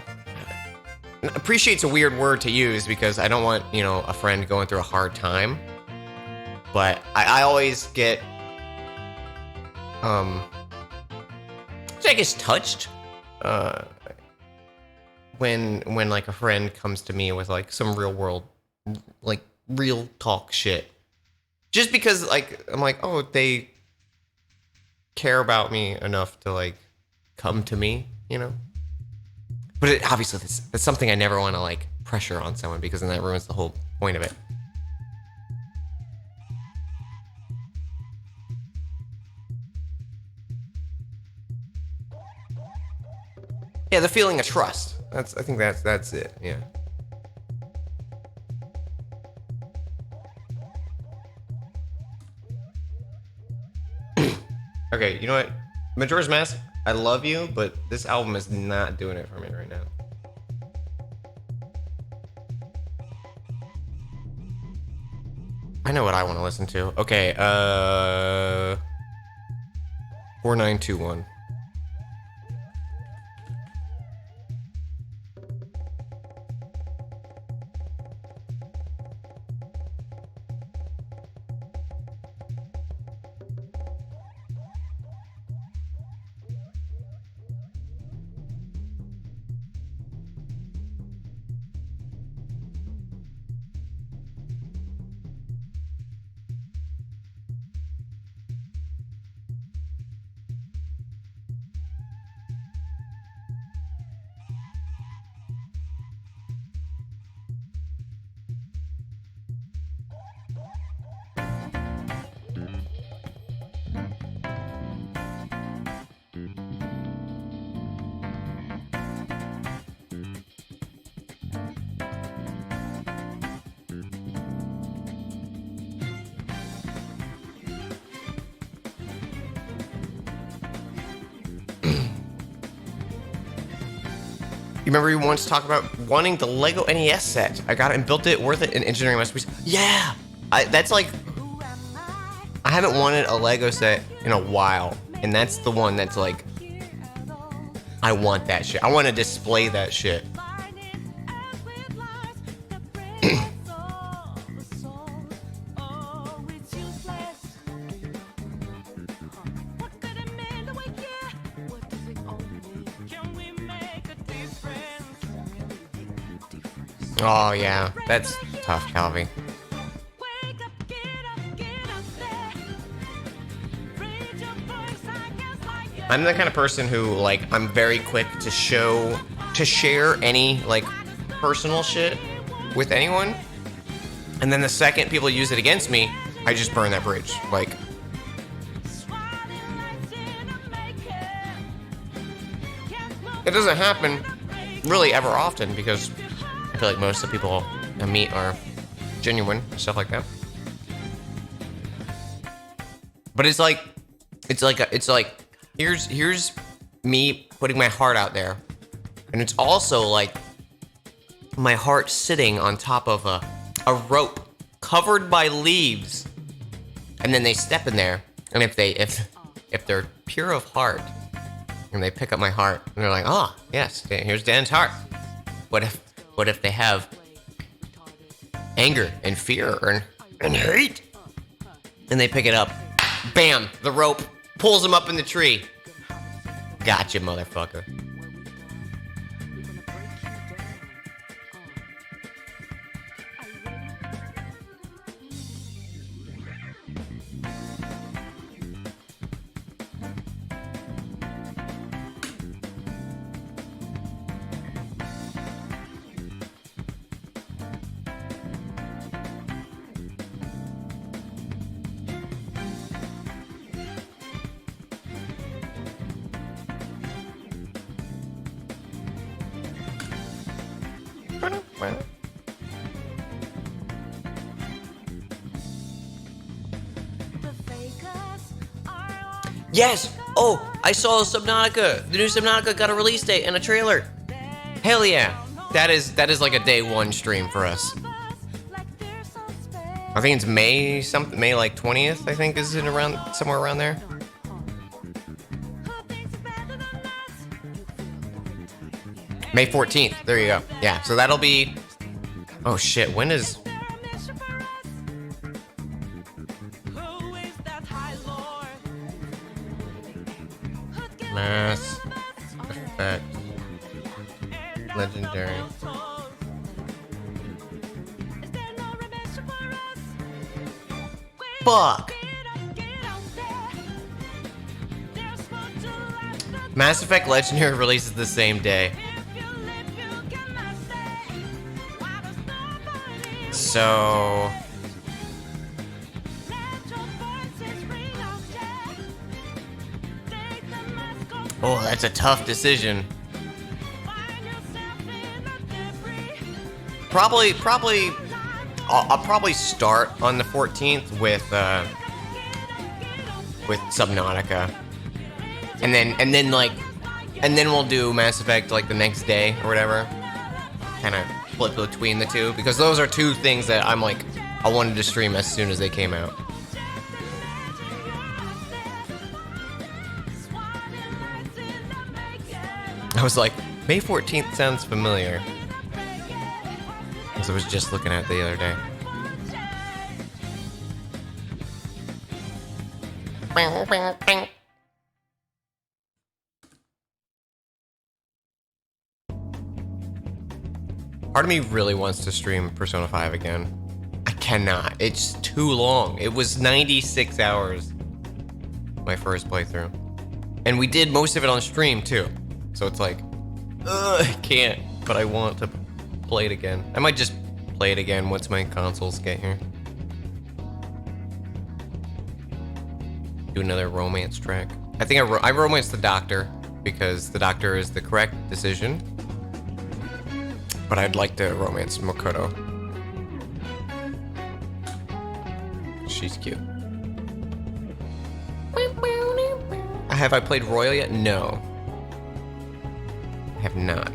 Appreciate's a weird word to use because I don't want, you know, a friend going through a hard time. But I always get, I guess, touched, when like a friend comes to me with like some real world, like real talk shit. Just because like, I'm like, oh, they care about me enough to like come to me, you know? But obviously that's something I never want to like pressure on someone because then that ruins the whole point of it. Yeah, the feeling of trust. I think that's it. Yeah. Okay, you know what? Majora's Mask, I love you, but this album is not doing it for me right now. I know what I want to listen to. Okay, 4921. You remember you once talked about wanting the Lego NES set. I got it and built it, worth it in engineering masterpiece. Yeah! That's like... I haven't wanted a Lego set in a while. And that's the one that's like... I want that shit. I want to display that shit. Oh yeah, that's tough, Calvi. I'm the kind of person who, like, I'm very quick to share any, like, personal shit with anyone. And then the second people use it against me, I just burn that bridge. Like, it doesn't happen really ever often because I feel like most of the people I meet are genuine, stuff like that. But it's like here's me putting my heart out there, and it's also like my heart sitting on top of a rope covered by leaves, and then they step in there, and if they're pure of heart, and they pick up my heart, and they're like, oh yes, here's Dan's heart. What if they have anger and fear and hate? And they pick it up. Bam! The rope pulls them up in the tree. Gotcha, motherfucker. Yes! Oh, I saw Subnautica. The new Subnautica got a release date and a trailer. Hell yeah. That is like a day one stream for us. I think it's May something, May like 20th, I think is it around somewhere around there. May 14th. There you go. Yeah, so that'll be oh shit, when is Mass Effect Legendary. Fuck. Mass Effect Legendary releases the same day. So oh, that's a tough decision. Probably I'll probably start on the 14th with Subnautica. And then we'll do Mass Effect like the next day or whatever. Kind of flip between the two because those are two things that I'm like I wanted to stream as soon as they came out. I was like, May 14th sounds familiar. Because I was just looking at it the other day. Part of me really wants to stream Persona 5 again. I cannot. It's too long. It was 96 hours. My first playthrough. And we did most of it on stream too. So it's like, I can't, but I want to play it again. I might just play it again once my consoles get here. Do another romance track. I think I romanced the doctor because the doctor is the correct decision. But I'd like to romance Makoto. She's cute. Have I played Royal yet? No. I have not.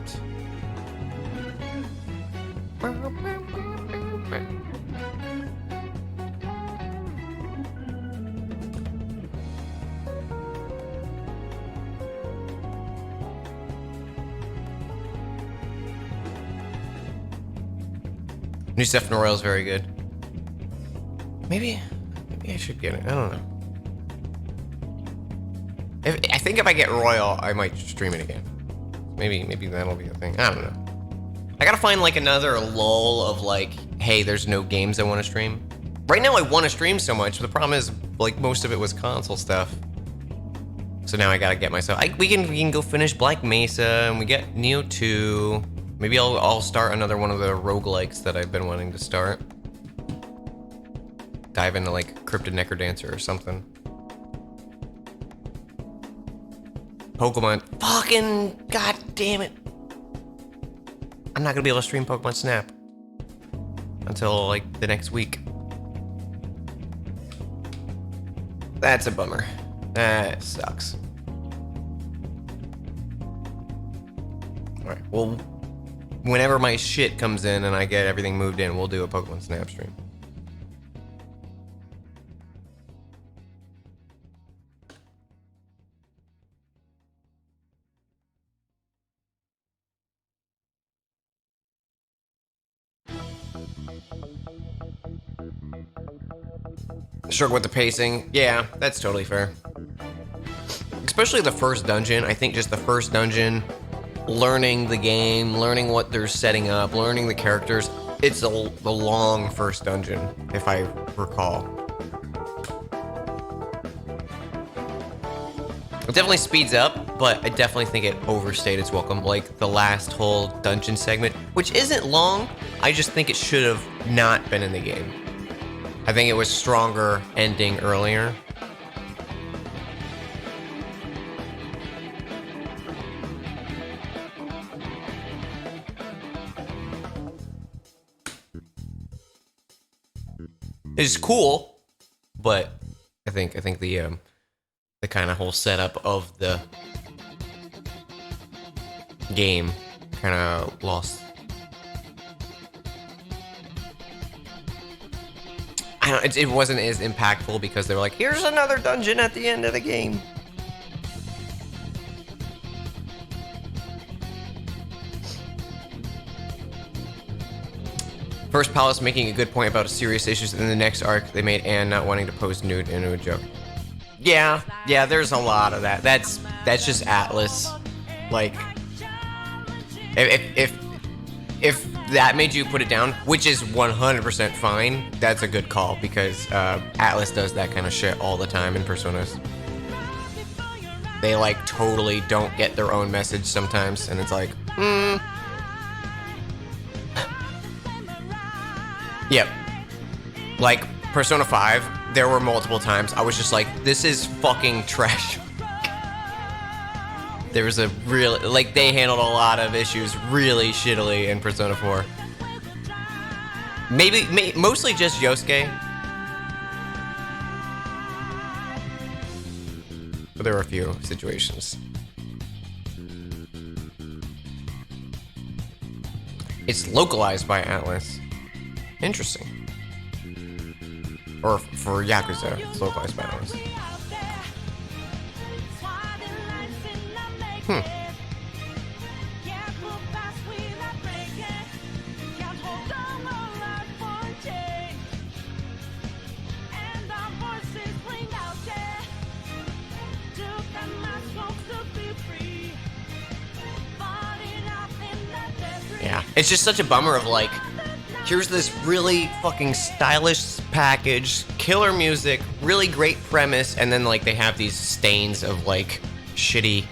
New stuff in Royal is very good. Maybe I should get it. I don't know. I think if I get Royal, I might stream it again. Maybe that'll be a thing. I don't know. I gotta find like another lull of like, hey, there's no games I want to stream. Right now I want to stream so much, but the problem is like most of it was console stuff. So now I gotta get myself. We can go finish Black Mesa and we get Neo 2. Maybe I'll start another one of the roguelikes that I've been wanting to start. Dive into like Cryptid Necrodancer or something. Pokemon. Fucking god damn it. I'm not gonna be able to stream Pokemon Snap until like the next week. That's a bummer. That sucks. Alright, well, whenever my shit comes in and I get everything moved in, we'll do a Pokemon Snap stream. Struggle with the pacing. Yeah, that's totally fair. Especially the first dungeon. I think just the first dungeon, learning the game, learning what they're setting up, learning the characters. It's the long first dungeon, if I recall. It definitely speeds up, but I definitely think it overstayed its welcome. Like the last whole dungeon segment, which isn't long, I just think it should have not been in the game. I think it was stronger ending earlier. It's cool, but I think the kind of whole setup of the game kind of lost. I don't, it wasn't as impactful because they were like, here's another dungeon at the end of the game. First Palace making a good point about serious issues in the next arc they made, Anne not wanting to post nude into a joke. Yeah, there's a lot of that. That's just Atlas. Like, if that made you put it down, which is 100% fine, that's a good call because Atlas does that kind of shit all the time in Personas. They like totally don't get their own message sometimes, and it's like, Yep. Like Persona 5, there were multiple times I was just like, this is fucking trash. There was a really, like, they handled a lot of issues really shittily in Persona 4. Mostly just Yosuke. But there were a few situations. It's localized by Atlas. Interesting. Or for Yakuza, it's localized by Atlas. Yeah, it's just such a bummer of like, here's this really fucking stylish package, killer music, really great premise, and then like they have these stains of like shitty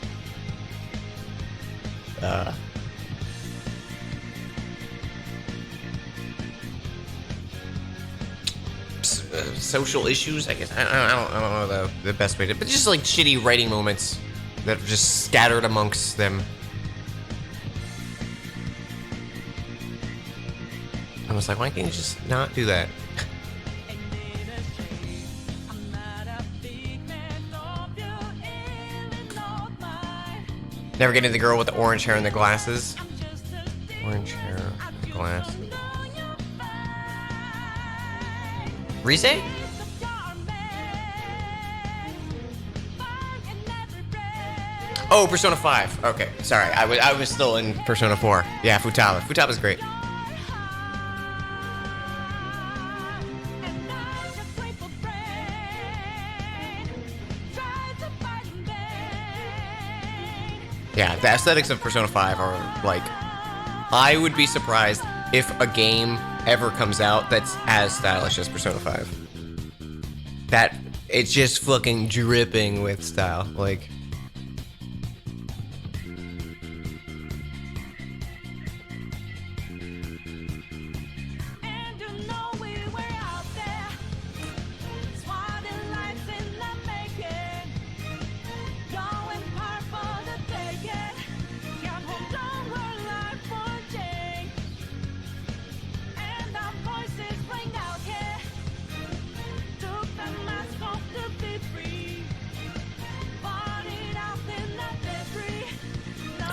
social issues, I guess. I don't know the best way to, but just like shitty writing moments that are just scattered amongst them. I was like, why can't you just not do that? Never getting the girl with the orange hair and the glasses. Orange hair, and glasses. Rise? Oh, Persona 5. Okay, sorry. I was still in Persona 4. Yeah, Futaba. Futaba's great. Yeah, the aesthetics of Persona 5 are like, I would be surprised if a game ever comes out that's as stylish as Persona 5. That, it's just fucking dripping with style, like.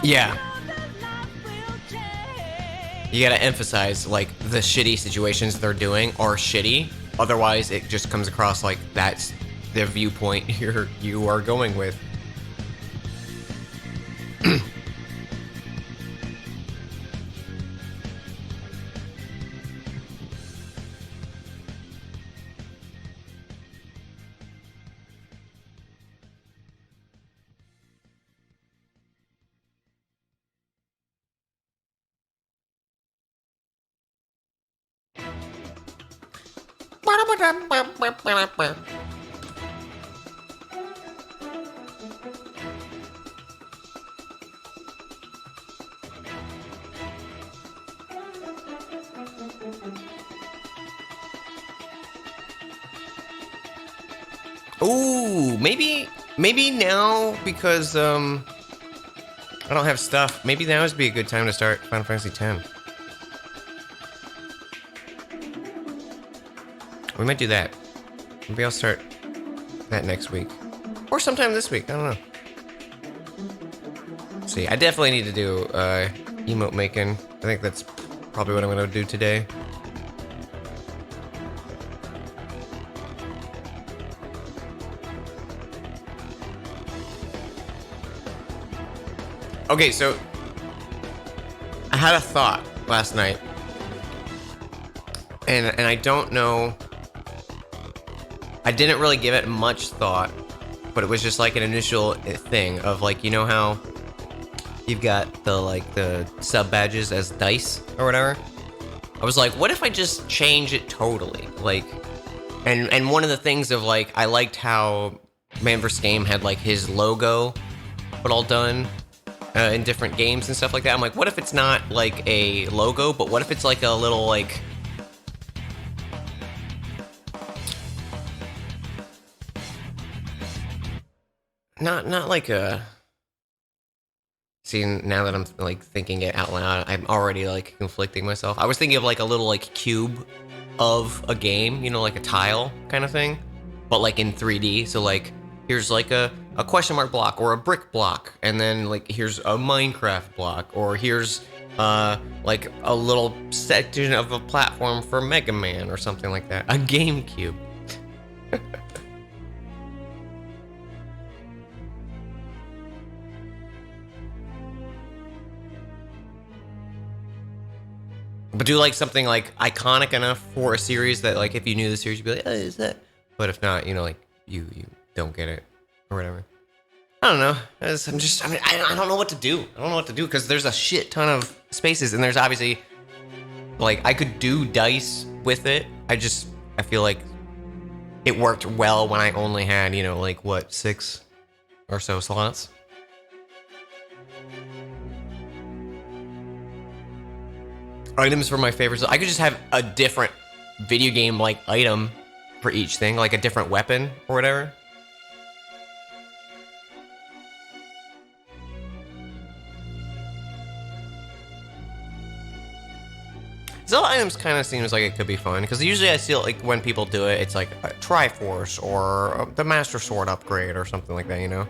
Yeah. You gotta emphasize, like, the shitty situations they're doing are shitty. Otherwise, it just comes across like that's the viewpoint you are going with. Ooh, maybe now because I don't have stuff. Maybe now would be a good time to start Final Fantasy X. We might do that. Maybe I'll start that next week. Or sometime this week. I don't know. See, I definitely need to do emote making. I think that's probably what I'm gonna do today. Okay, so I had a thought last night, and I don't know. I didn't really give it much thought, but it was just like an initial thing of like, you know how you've got the sub badges as dice or whatever. I was like, what if I just change it totally? Like, and one of the things of like, I liked how Man vs. Game had like his logo, but all done. In different games and stuff like that. I'm like, what if it's not like a logo, but what if it's like a little like... Not like a... See, now that I'm like thinking it out loud, I'm already like conflicting myself. I was thinking of like a little like cube of a game, you know, like a tile kind of thing, but like in 3D. So like, here's like a question mark block or a brick block, and then like here's a Minecraft block, or here's like a little section of a platform for Mega Man or something like that. A GameCube. But do like something like iconic enough for a series that like if you knew the series you'd be like, oh, is that? But if not, you know, like you don't get it or whatever. I don't know. I don't know what to do. I don't know what to do because there's a shit ton of spaces, and there's obviously like I could do dice with it. I feel like it worked well when I only had, you know, like what, 6 or so slots. Items for my favorites. I could just have a different video game like item for each thing, like a different weapon or whatever. Zelda items kind of seems like it could be fun, because usually I see like when people do it, it's like a Triforce or the Master Sword upgrade or something like that, you know?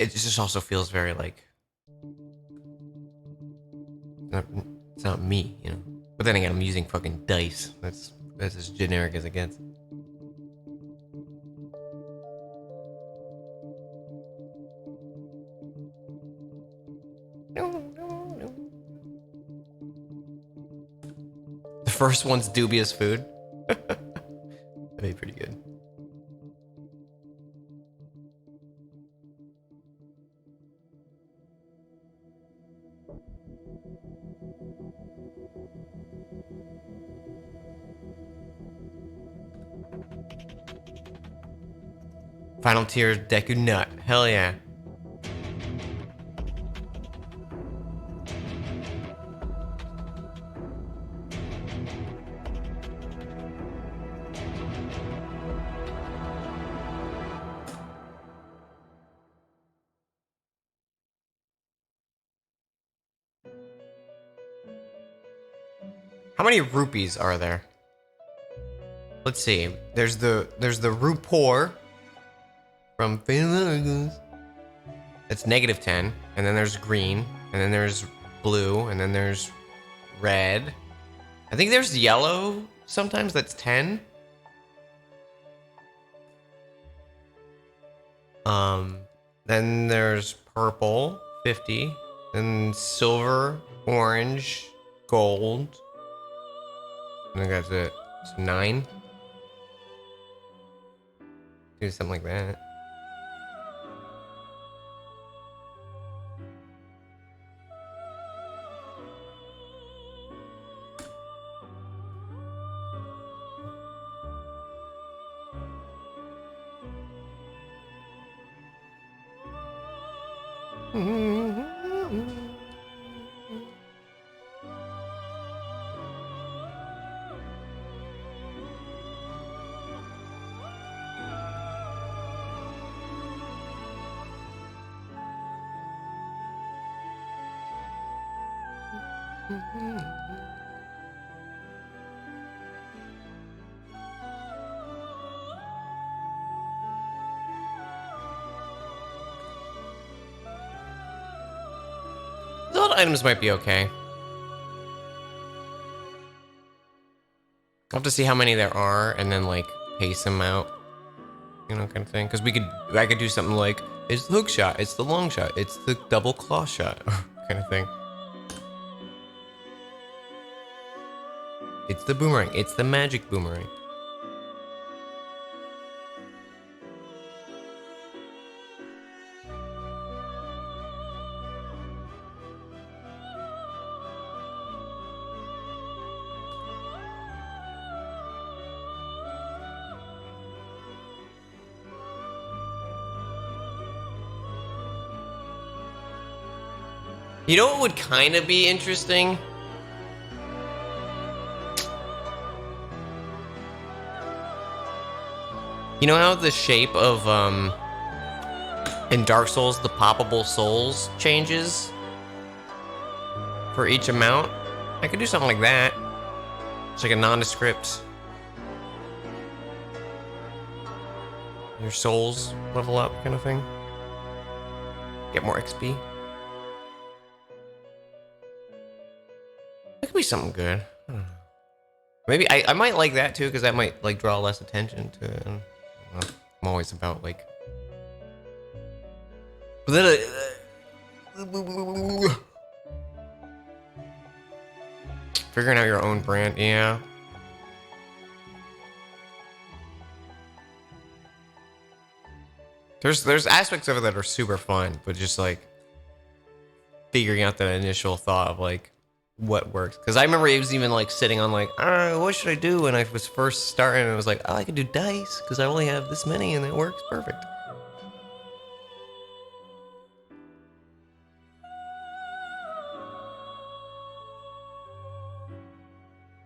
It just also feels very like it's not me, you know. But then again, I'm using fucking dice. That's as generic as it gets. The first one's dubious food. That'd be pretty good. Final tier Deku Nut. Hell yeah. How many rupees are there? Let's see. There's the Rupor from that's -10, and then there's green, and then there's blue, and then there's red. I think there's yellow sometimes, that's 10. Then there's purple, 50, then silver, orange, gold. I think that's it. It's 9. Do something like that. The old items might be okay. I'll have to see how many there are and then like pace them out, you know, kind of thing. Because I could do something like it's the hook shot, it's the long shot, it's the double claw shot, kind of thing. It's the boomerang, it's the magic boomerang. You know what would kind of be interesting? You know how the shape of, in Dark Souls, the poppable souls changes for each amount? I could do something like that. It's like a nondescript. Your souls level up kind of thing. Get more XP. That could be something good. I don't know. Maybe I might like that too, because that might like draw less attention to it. I'm always about like. But then, figuring out your own brand, yeah. There's aspects of it that are super fun, but just like figuring out the initial thought of like what works. Because I remember it was even like sitting on like, what should I do when I was first starting? And I was like, oh, I could do dice because I only have this many and it works perfect.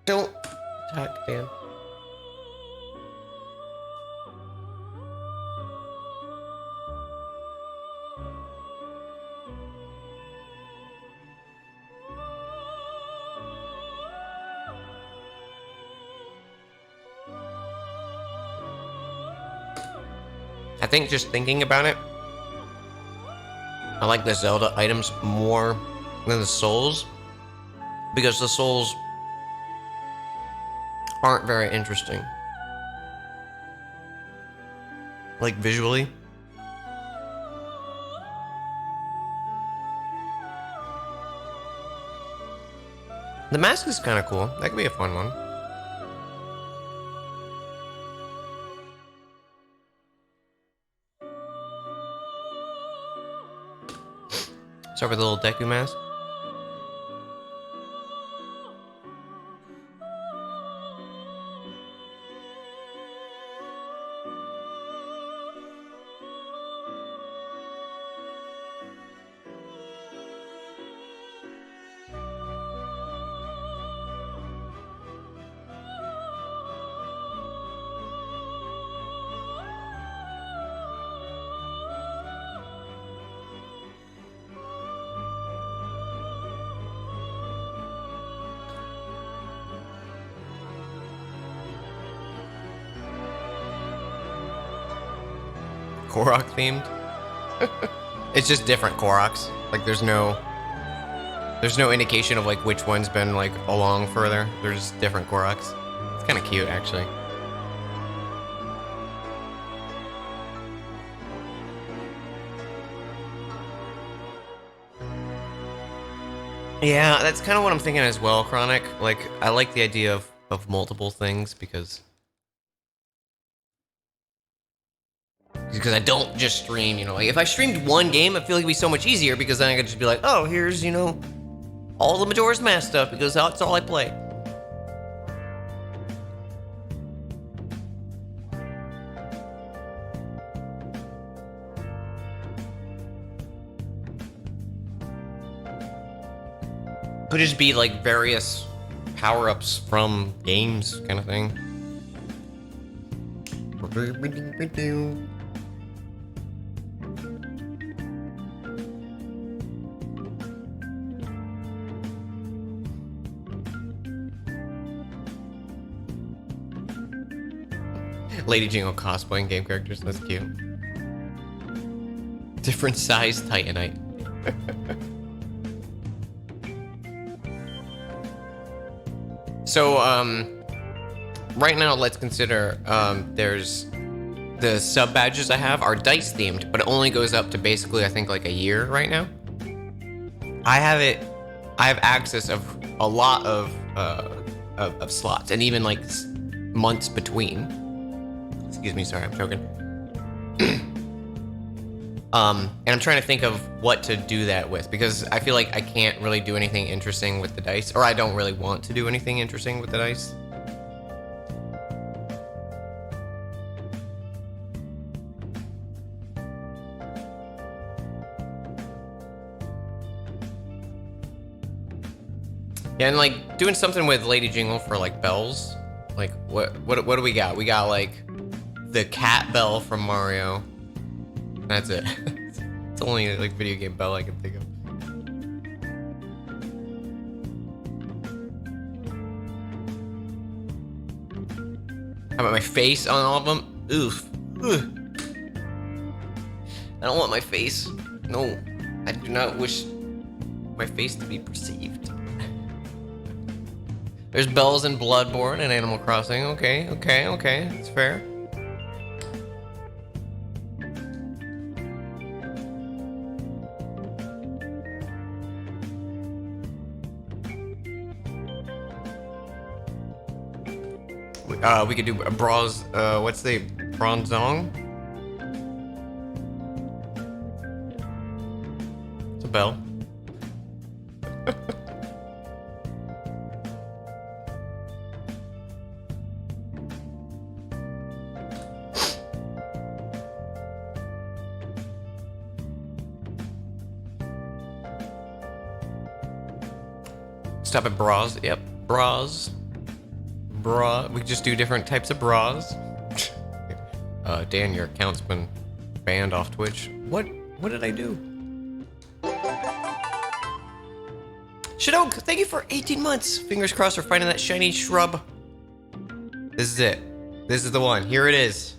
Don't attack, Dan. I think just thinking about it, I like the Zelda items more than the souls, because the souls aren't very interesting. Like visually. The mask is kind of cool. That could be a fun one. Start with a little Deku mask. Korok themed. It's just different Koroks. Like there's no indication of like which one's been like along further. They're just different Koroks. It's kind of cute actually. Yeah, that's kind of what I'm thinking as well, Chronic. Like I like the idea of multiple things because I don't just stream, you know, like if I streamed one game, I feel like it'd be so much easier because then I could just be like, oh, here's, you know, all the Majora's Mask stuff because that's all I play. Could just be like various power-ups from games kind of thing. Lady Jingle cosplaying game characters. That's cute. Different size Titanite. So, right now, let's consider, there's the sub badges I have are dice themed, but it only goes up to basically, I think, like a year right now. I have access of a lot of slots and even like months between. Excuse me, sorry, I'm choking. And I'm trying to think of what to do that with, because I feel like I can't really do anything interesting with the dice, or I don't really want to do anything interesting with the dice. Yeah, and like doing something with Lady Jingle for like bells. Like what do we got? We got like the cat bell from Mario. That's it. It's the only like video game bell I can think of. How about my face on all of them? Oof. Ugh. I don't want my face. No, I do not wish my face to be perceived. There's bells in Bloodborne and Animal Crossing. Okay, it's fair. We could do a bras. What's the bronzong? It's a bell. Stop at bras. Yep, bras. Bra. We just do different types of bras. Dan, your account's been banned off Twitch. What did I do? Shadow, thank you for 18 months. Fingers crossed we're finding that shiny shrub. This is it. This is the one. Here it is.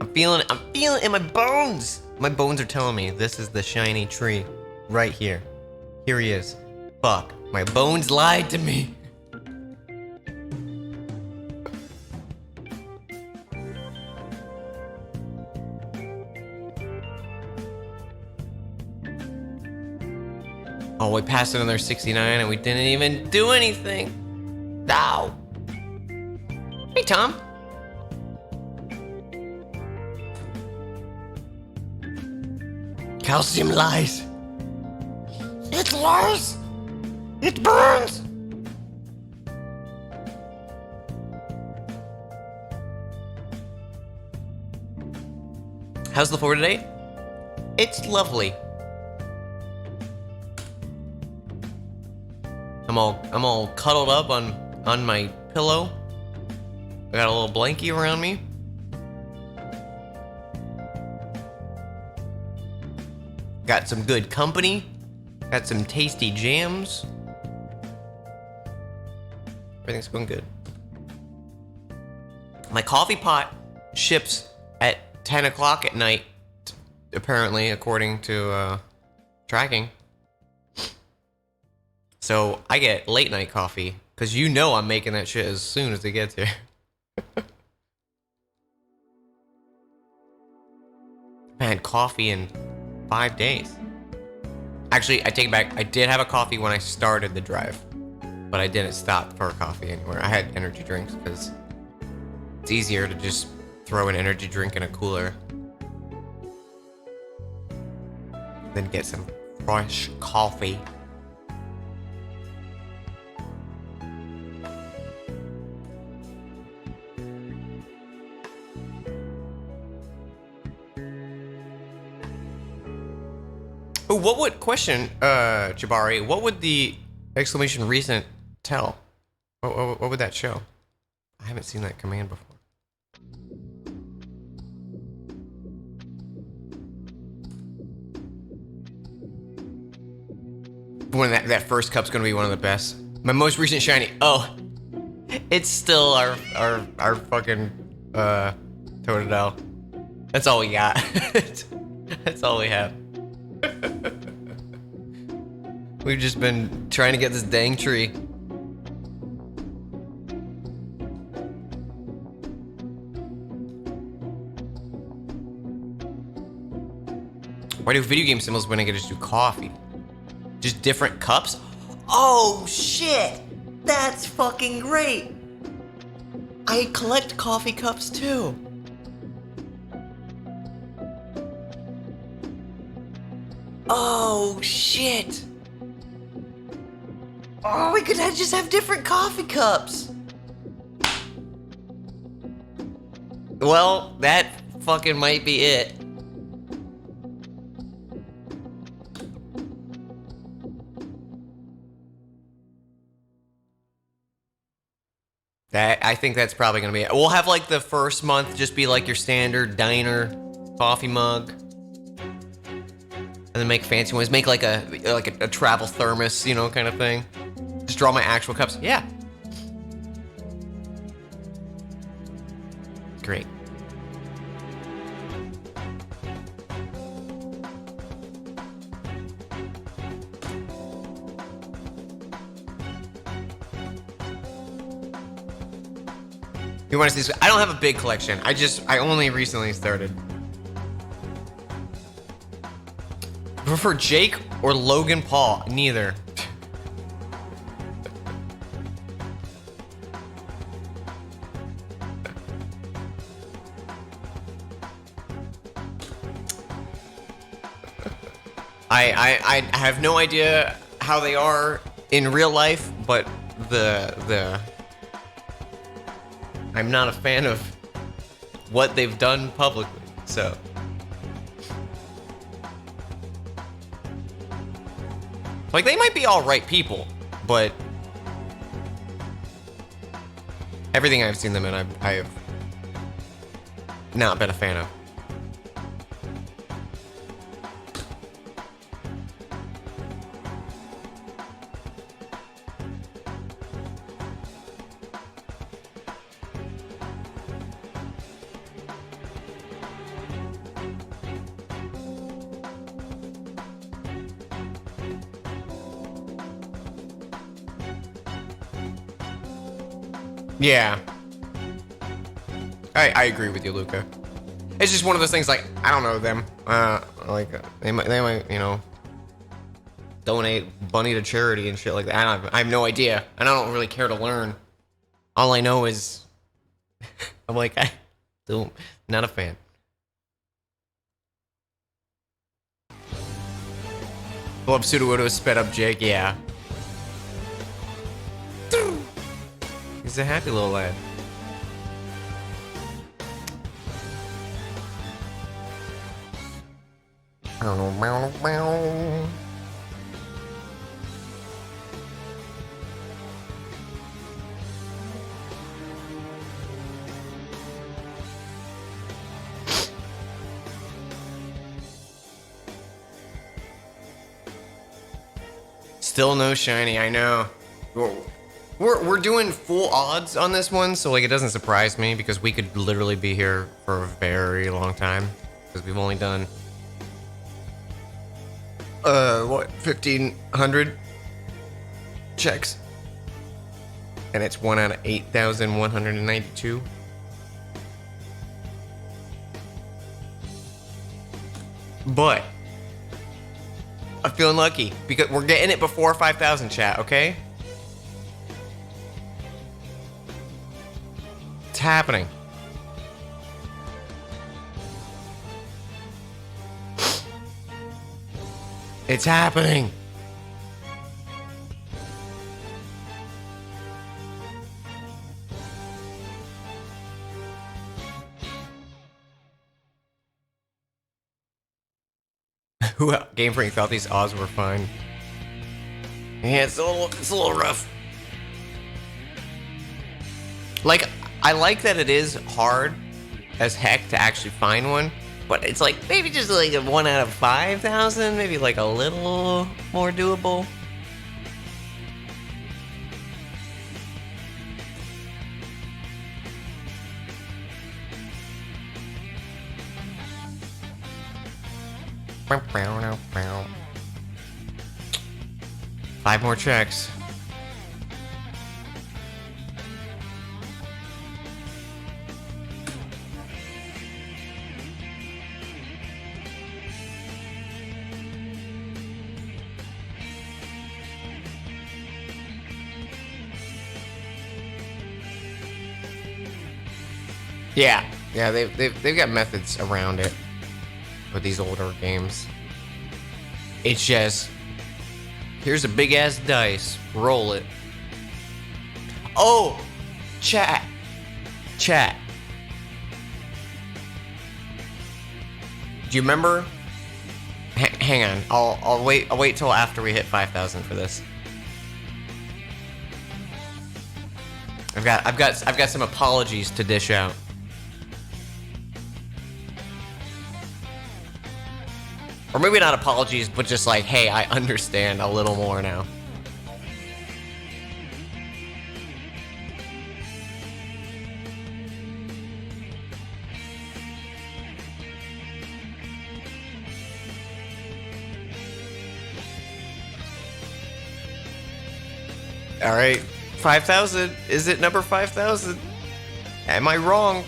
I'm feeling it in my bones. My bones are telling me this is the shiny tree. Right here. Here he is. Fuck. My bones lied to me. Oh, we passed another 69 and we didn't even do anything. Ow. Hey, Tom. Calcium lies. It lies. It burns. How's the floor today? It's lovely. I'm all cuddled up on my pillow. I got a little blankie around me. Got some good company. Got some tasty jams. Everything's going good. My coffee pot ships at 10 o'clock at night, apparently, according to tracking. So I get late night coffee, because you know I'm making that shit as soon as it gets here. I had coffee in 5 days. Actually, I take it back. I did have a coffee when I started the drive, but I didn't stop for a coffee anywhere. I had energy drinks because it's easier to just throw an energy drink in a cooler than get some fresh coffee. Oh, what would Jabari? What would the exclamation recent tell? What would that show? I haven't seen that command before. When that first cup's gonna be one of the best. My most recent shiny. Oh, it's still our fucking Totodile. That's all we got. That's all we have. We've just been trying to get this dang tree. Why do video game symbols when I get to do coffee? Just different cups? Oh shit! That's fucking great! I collect coffee cups too. Oh shit! Oh, we could just have different coffee cups. Well, that fucking might be it. I think that's probably gonna be it. We'll have like the first month just be like your standard diner coffee mug, and then make fancy ones. Make like a travel thermos, you know, kind of thing. Just draw my actual cups. Yeah. Great. You want to see this? I don't have a big collection. I only recently started. Prefer Jake or Logan Paul? Neither. I have no idea how they are in real life, but I'm not a fan of what they've done publicly, so. Like, they might be all right people, but everything I've seen them in, I have not been a fan of. Yeah. I agree with you, Luca. It's just one of those things, like, I don't know them. Like, they might, you know, donate money to charity and shit like that. I have no idea, and I don't really care to learn. All I know is, I'm like, not a fan. Love Sudowoodo sped up Jake, yeah. He's a happy little lad. Still no shiny, I know. We're doing full odds on this one, so like it doesn't surprise me because we could literally be here for a very long time because we've only done what, 1,500 checks, and it's 1 out of 8,192. But I'm feeling lucky because we're getting it before 5,000, chat. Okay. It's happening. It's happening. Game Freak thought these odds were fine. Yeah, it's a little rough. Like, I like that it is hard as heck to actually find one, but it's like maybe just like a 1 out of 5,000, maybe like a little more doable. 5 more checks. Yeah, they've got methods around it with these older games. It's just, here's a big ass dice, roll it. Oh, chat. Do you remember? Hang on, I'll wait till after we hit 5,000 for this. I've got some apologies to dish out. Or maybe not apologies, but just like, hey, I understand a little more now. All right, 5,000. Is it number 5,000? Am I wrong?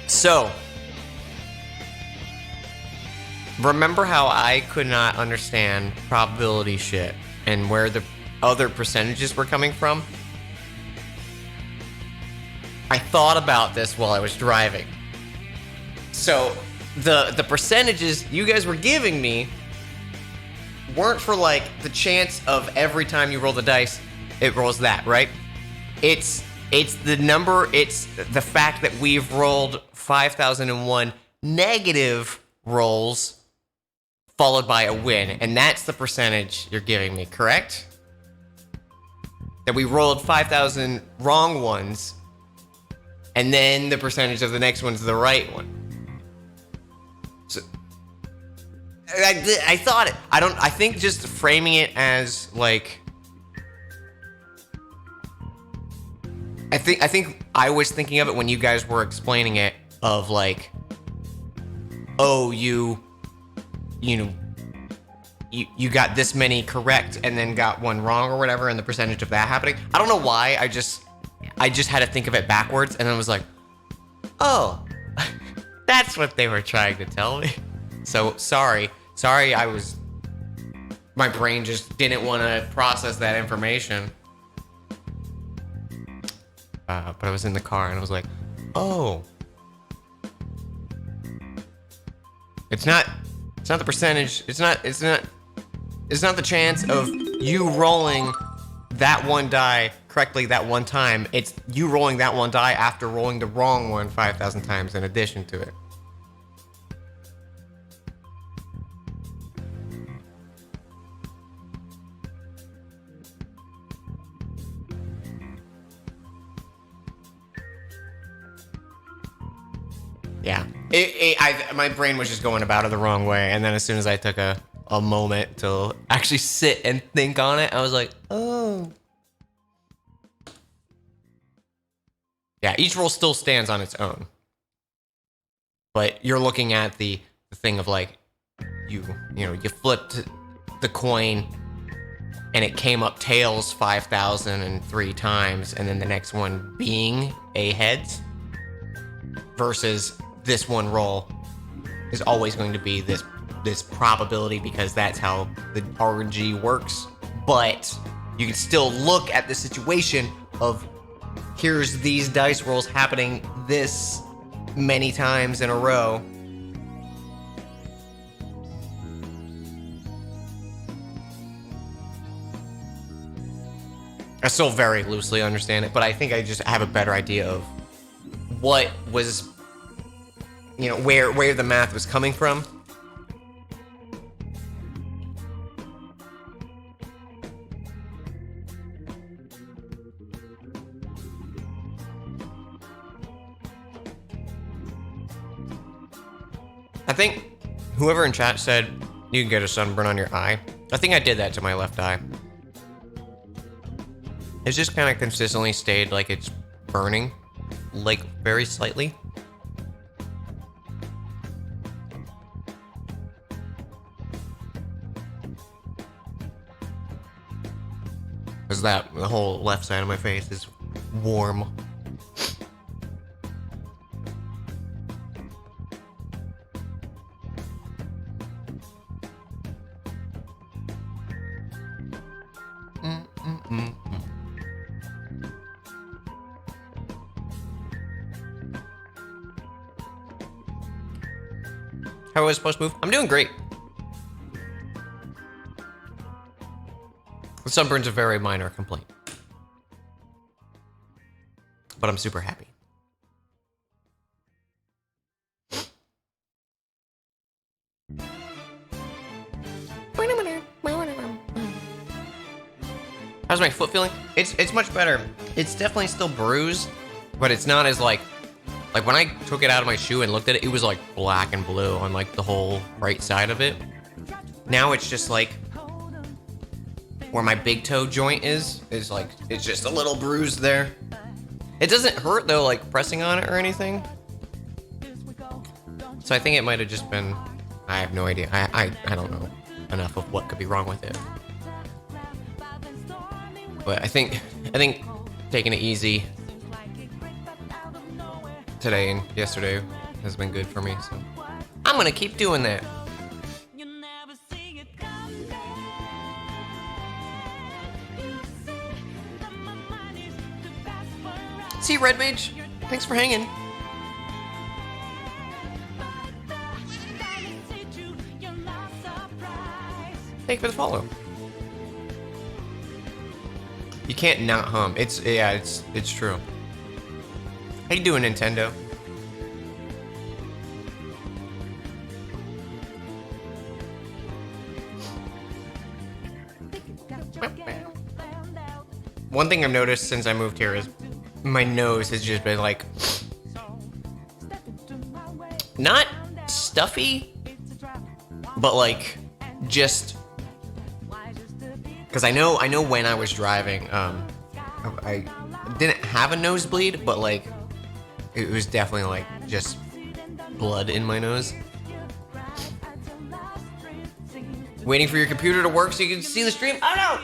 So, remember how I could not understand probability shit and where the other percentages were coming from? I thought about this while I was driving. So, the percentages you guys were giving me weren't for like the chance of every time you roll the dice, it rolls that, right? It's the number, it's the fact that we've rolled 5,001 negative rolls followed by a win, and that's the percentage you're giving me, correct? That we rolled 5,000 wrong ones, and then the percentage of the next one's the right one. So I thought it. I think just framing it as like, I think I was thinking of it when you guys were explaining it of like, oh, you got this many correct and then got one wrong or whatever, and the percentage of that happening. I don't know why. I just had to think of it backwards, and then I was like, oh, that's what they were trying to tell me. So sorry, my brain just didn't want to process that information. But I was in the car and I was like, oh, it's not the percentage. It's not the chance of you rolling that one die correctly that one time. It's you rolling that one die after rolling the wrong one 5,000 times in addition to it. Yeah, my brain was just going about it the wrong way, and then as soon as I took a moment to actually sit and think on it, I was like, oh. Yeah, each roll still stands on its own, but you're looking at the thing of like, you flipped the coin, and it came up tails 5,003 times, and then the next one being a heads, versus this one roll is always going to be this probability because that's how the RNG works. But you can still look at the situation of here's these dice rolls happening this many times in a row. I still very loosely understand it, but I think I just have a better idea of what was, where the math was coming from. I think Whoever in chat said you can get a sunburn on your eye, I think I did that to my left eye. It's just kind of consistently stayed like it's burning, like very slightly. Because the whole left side of my face is warm. How was supposed to move? I'm doing great. The sunburn's a very minor complaint. But I'm super happy. How's my foot feeling? It's much better. It's definitely still bruised, but it's not as like when I took it out of my shoe and looked at it, it was like black and blue on like the whole right side of it. Now it's just like where my big toe joint is like, it's just a little bruised there. It doesn't hurt though, like pressing on it or anything. So I think it might have just been, I have no idea. I don't know enough of what could be wrong with it. But I think taking it easy today and yesterday has been good for me, so I'm gonna keep doing that. See, Red Mage, thanks for hanging. Thank you for the follow. You can't not hum. It's true. How you doing, Nintendo? One thing I've noticed since I moved here is my nose has just been like not stuffy, but like just because I know when I was driving, I didn't have a nosebleed, but like it was definitely like just blood in my nose. Waiting for your computer to work so you can see the stream. Oh no!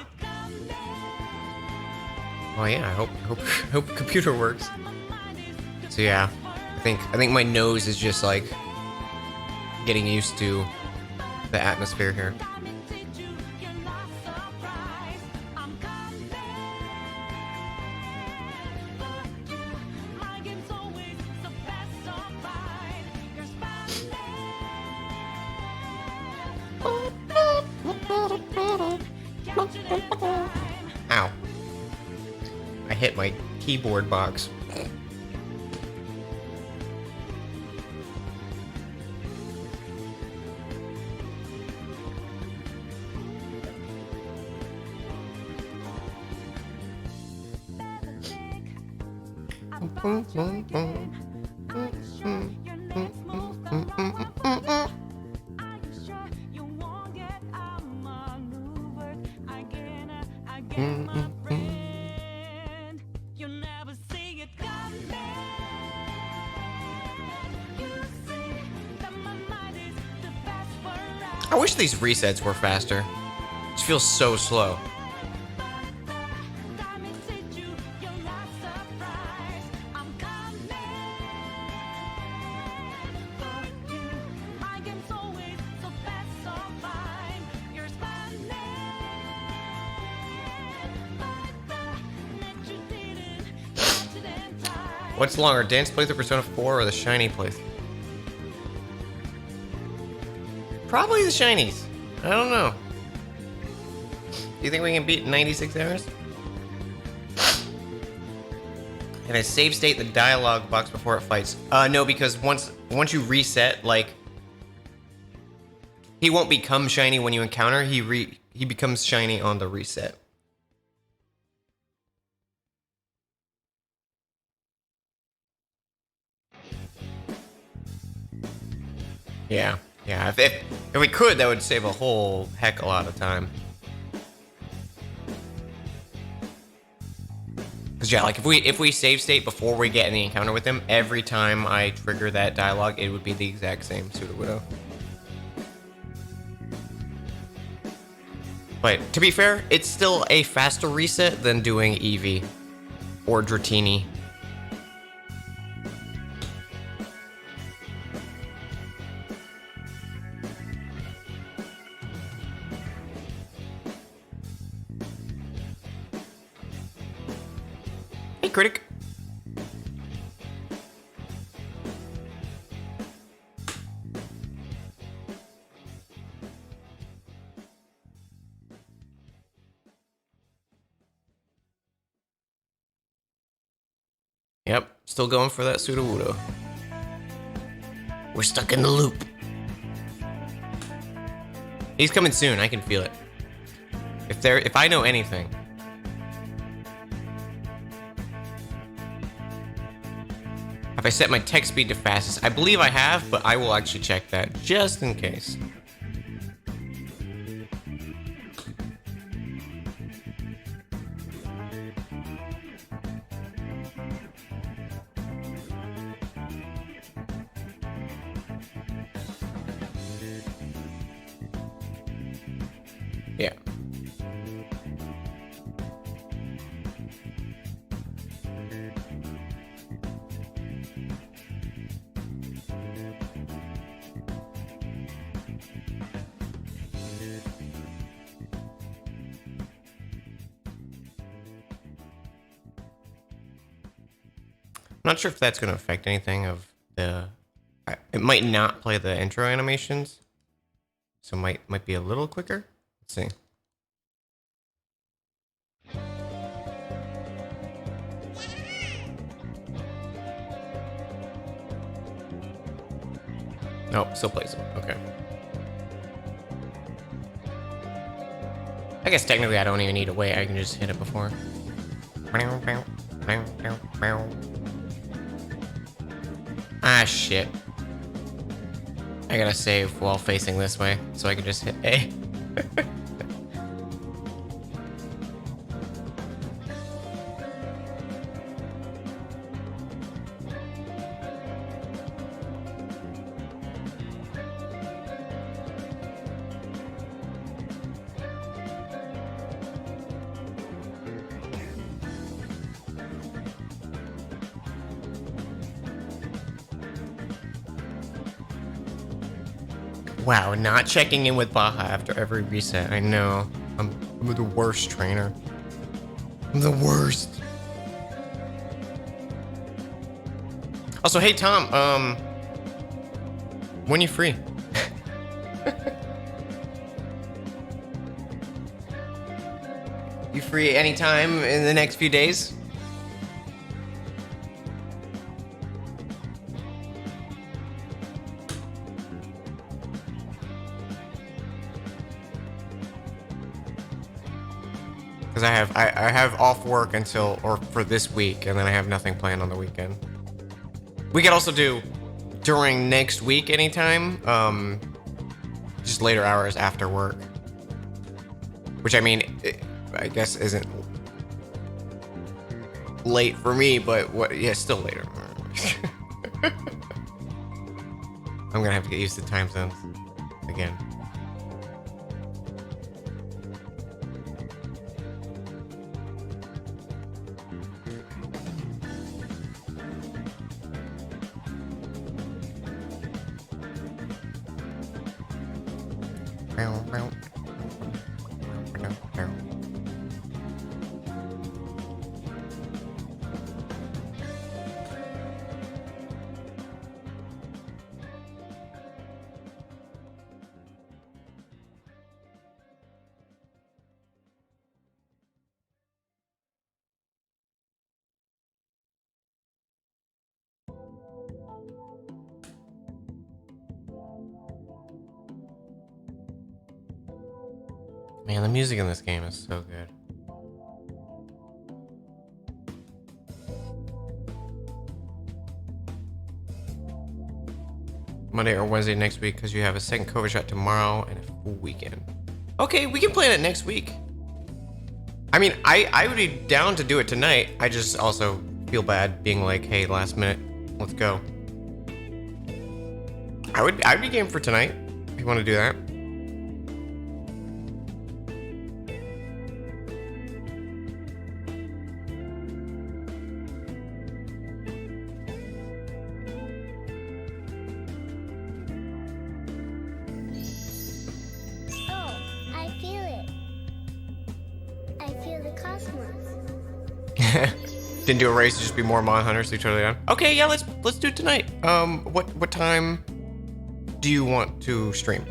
Oh yeah, I hope computer works. So yeah, I think my nose is just like getting used to the atmosphere here. Ow. I hit my keyboard box. I wish these resets were faster. It just feels so slow. What's longer, Dance playthrough, Persona 4, or the Shiny playthrough? Probably the Shinies. I don't know. Do you think we can beat 96 hours? Can I save state the dialogue box before it fights? No, because once you reset, like, he won't become shiny when you encounter. He becomes shiny on the reset. Yeah. Yeah, if we could, that would save a whole heck a lot of time. Cause yeah, like if we save state before we get in the encounter with him, every time I trigger that dialogue, it would be the exact same Pseudo Widow. But to be fair, it's still a faster reset than doing Eevee or Dratini. Hey, Critic. Yep, still going for that Sudowoodo. We're stuck in the loop. He's coming soon, I can feel it. If I know anything. Have I set my text speed to fastest? I believe I have, but I will actually check that just in case. Yeah. I'm not sure if that's going to affect anything of the... It might not play the intro animations, so might be a little quicker. Let's see. Nope, still plays them. Okay. I guess technically I don't even need to wait. I can just hit it before. Ah, shit. I gotta save while facing this way, so I can just hit A. Wow, not checking in with Baja after every reset. I know. I'm the worst trainer. I'm the worst. Also, hey Tom, when you free? You free anytime in the next few days? Because I have off work until, or for this week, and then I have nothing planned on the weekend. We could also do during next week anytime, just later hours after work. Which I mean, I guess isn't late for me, but what? Yeah, still later. I'm gonna have to get used to time zones again. Man, the music in this game is so good. Monday or Wednesday next week because you have a second COVID shot tomorrow and a full weekend. Okay, we can plan it next week. I mean, I would be down to do it tonight. I just also feel bad being like, hey, last minute, let's go. I'd be game for tonight if you want to do that. Didn't do a race to just be more Mon Hunters, so you totally down. Okay, yeah, let's do it tonight. What time do you want to stream?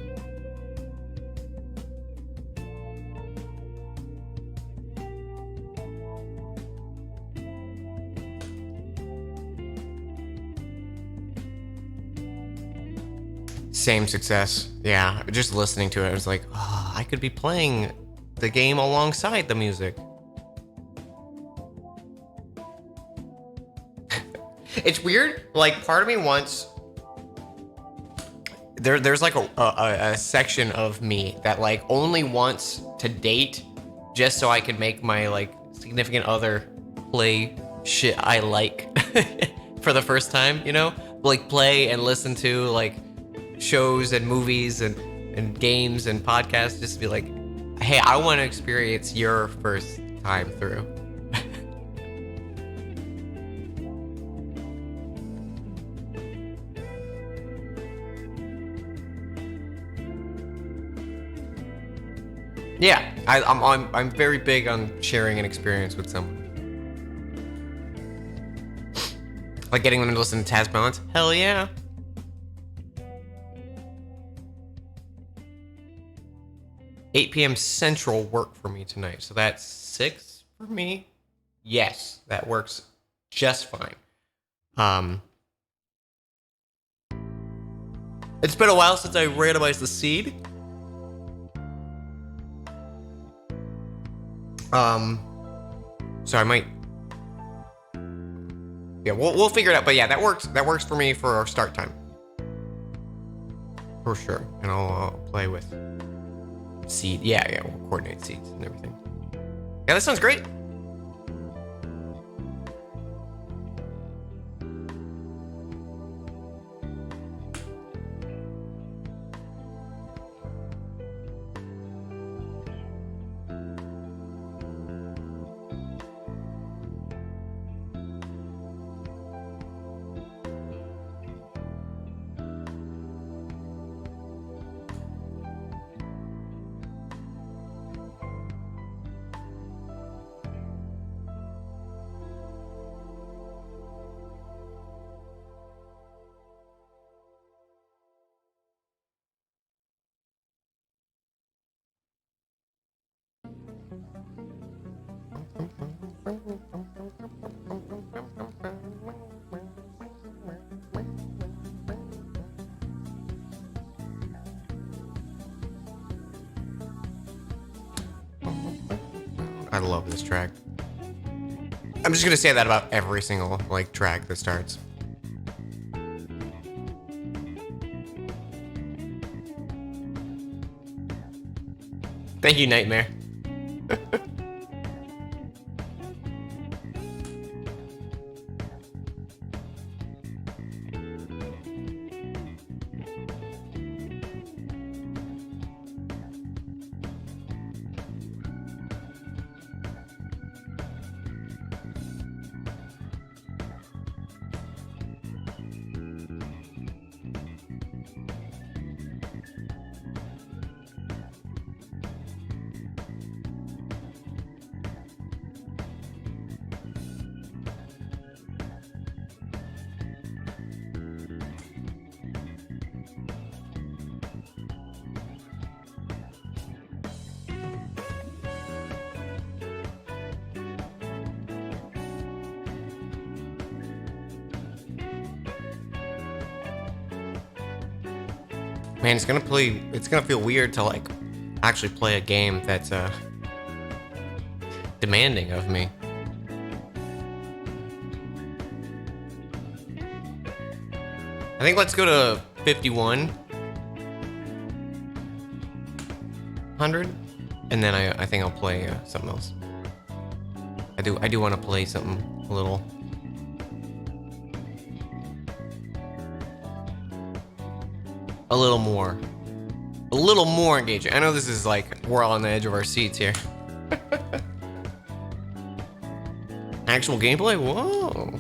Same success. Yeah, just listening to it, I was like, oh, I could be playing the game alongside the music. It's weird. Like, part of me wants. There's like a section of me that like only wants to date just so I could make my like significant other play shit I like for the first time, you know? Like play and listen to like shows and movies and games and podcasts, just to be like, hey, I want to experience your first time through. Yeah, I'm very big on sharing an experience with someone. Like getting them to listen to Taz Balance. Hell yeah. $8 p.m. Central work for me tonight, so that's 6 for me. Yes, that works just fine. It's been a while since I randomized the seed. So I might. Yeah, we'll figure it out. But yeah, that works. That works for me for our start time. For sure, and I'll play with seed. Yeah, we'll coordinate seeds and everything. Yeah, that sounds great. I love this track. I'm just gonna say that about every single like track that starts. Thank you, Nightmare. Man, it's gonna feel weird to like actually play a game that's demanding of me. I think let's go to 5100, and then I think I'll play something else. I do want to play something a little more engaging. I know this is like we're all on the edge of our seats here. Actual gameplay? Whoa.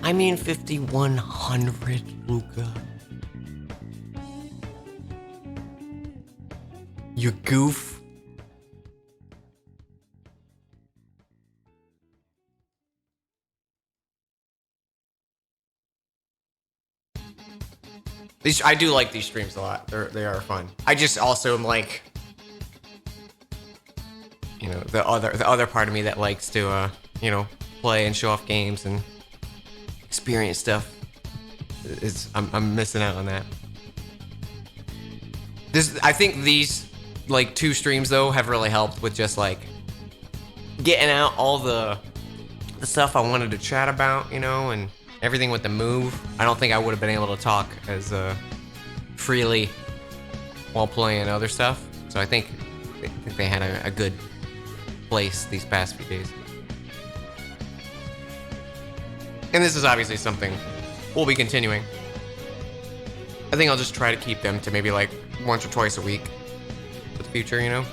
I mean 5100, Luca. You goof. I do like these streams a lot. They are fun. I just also am like, you know, the other part of me that likes to you know, play and show off games and experience stuff. I'm missing out on that. I think these like 2 streams though have really helped with just like getting out all the stuff I wanted to chat about, you know, and everything with the move. I don't think I would have been able to talk as freely while playing other stuff. So I think they had a good place these past few days. And this is obviously something we'll be continuing. I think I'll just try to keep them to maybe like once or twice a week for the future, you know?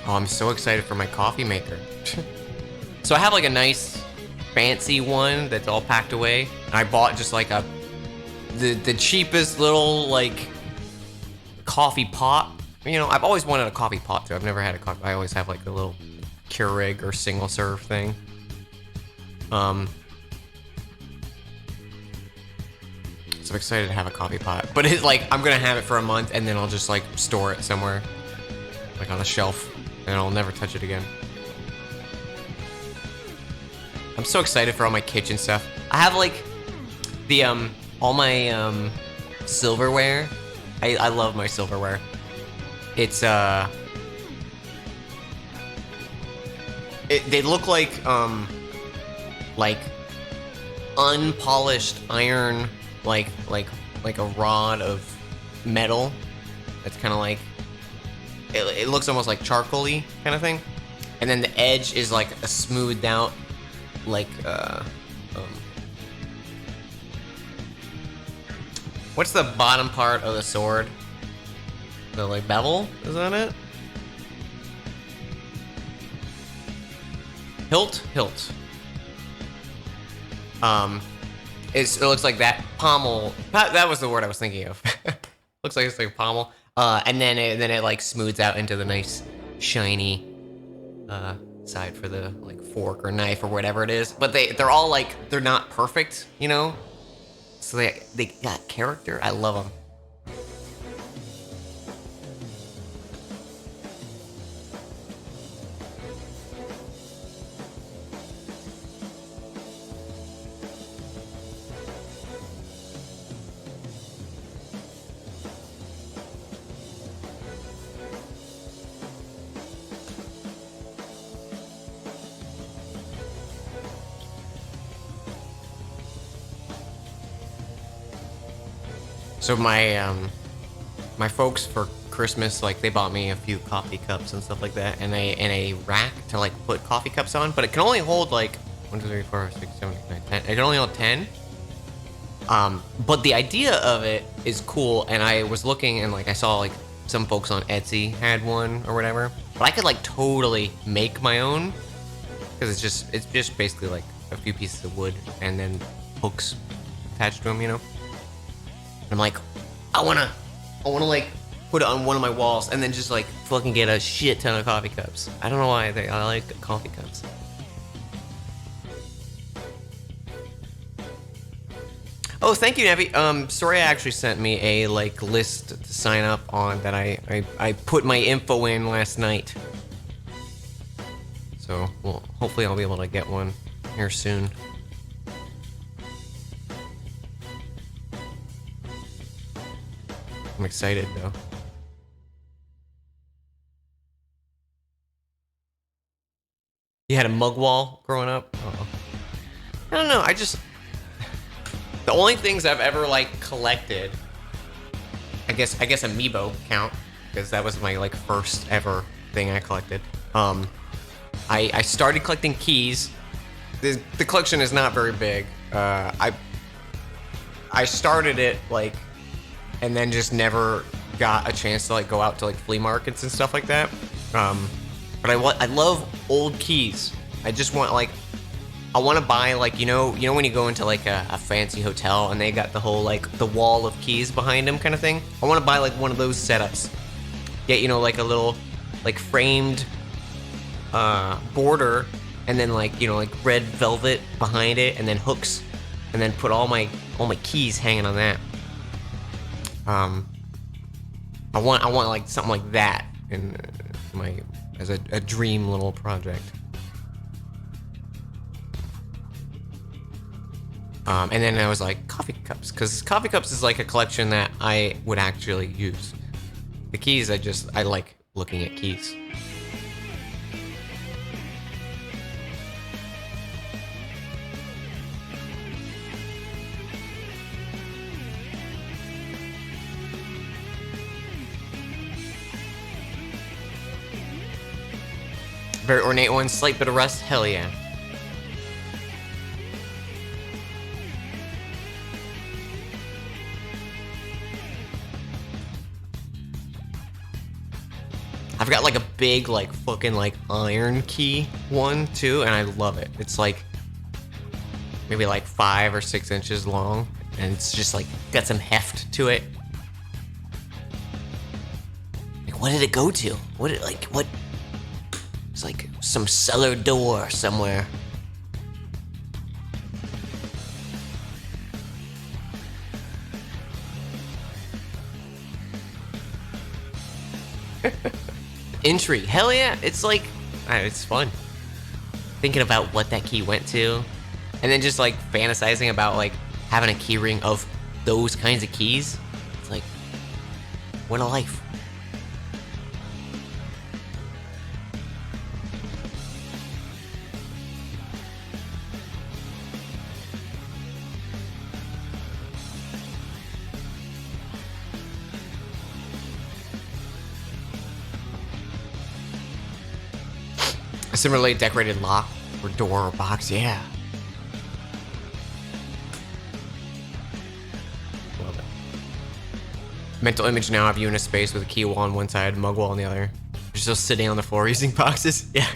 Oh, I'm so excited for my coffee maker. So I have like a nice fancy one that's all packed away. And I bought just like the cheapest little like coffee pot. You know, I've always wanted a coffee pot too. I've never had a coffee. I always have like a little Keurig or single serve thing. So I'm excited to have a coffee pot. But it's like I'm gonna have it for a month and then I'll just like store it somewhere, like on a shelf. And I'll never touch it again. I'm so excited for all my kitchen stuff. I have like the all my silverware. I love my silverware. It's they look like unpolished iron, like a rod of metal. That's kind of like it looks almost like charcoal-y kind of thing, and then the edge is like a smoothed out, like what's the bottom part of the sword? The like bevel, is that it? Hilt. It looks like that pommel. That was the word I was thinking of. Looks like it's like pommel. And then it like smooths out into the nice shiny side for the like fork or knife or whatever it is. But they're all like, they're not perfect, you know? So they got character. I love them. So my folks for Christmas, like they bought me a few coffee cups and stuff like that, and a rack to like put coffee cups on, but it can only hold like 1, 2, 3, 4, 6, 7, 8, 9, 10. It can only hold 10. But the idea of it is cool, and I was looking and like I saw like some folks on Etsy had one or whatever, but I could like totally make my own because it's just basically like a few pieces of wood and then hooks attached to them, you know. I'm like, I wanna like put it on one of my walls and then just like fucking get a shit ton of coffee cups. I don't know why I like coffee cups. Oh, thank you, Navi. Soraya actually sent me a like list to sign up on that I put my info in last night. So, well, hopefully I'll be able to get one here soon. I'm excited though. You had a mug wall growing up? Uh-oh. I don't know. The only things I've ever like collected, I guess amiibo count because that was my like first ever thing I collected. I started collecting keys. The collection is not very big. I started it like, and then just never got a chance to like go out to like flea markets and stuff like that. But I love old keys. I just want like, I want to buy like, you know when you go into like a fancy hotel and they got the whole like the wall of keys behind them kind of thing. I want to buy like one of those setups. Get, you know, like a little like framed border, and then like, you know, like red velvet behind it, and then hooks, and then put all my keys hanging on that. I want like something like that in my as a dream little project. And then I was like, coffee cups, because coffee cups is like a collection that I would actually use. The keys, I like looking at keys. Very ornate one, slight bit of rust, hell yeah. I've got like a big like fucking like iron key one too, and I love it. It's like maybe like 5 or 6 inches long, and it's just like got some heft to it. Like, what did it go to? What? It's like some cellar door somewhere. Entry, hell yeah! It's like, it's fun. Thinking about what that key went to, and then just like fantasizing about like having a key ring of those kinds of keys. It's like, what a life. A similarly decorated lock or door or box, yeah. Love it. Mental image now of you in a space with a key wall on one side, mug wall on the other. You're still sitting on the floor using boxes. Yeah.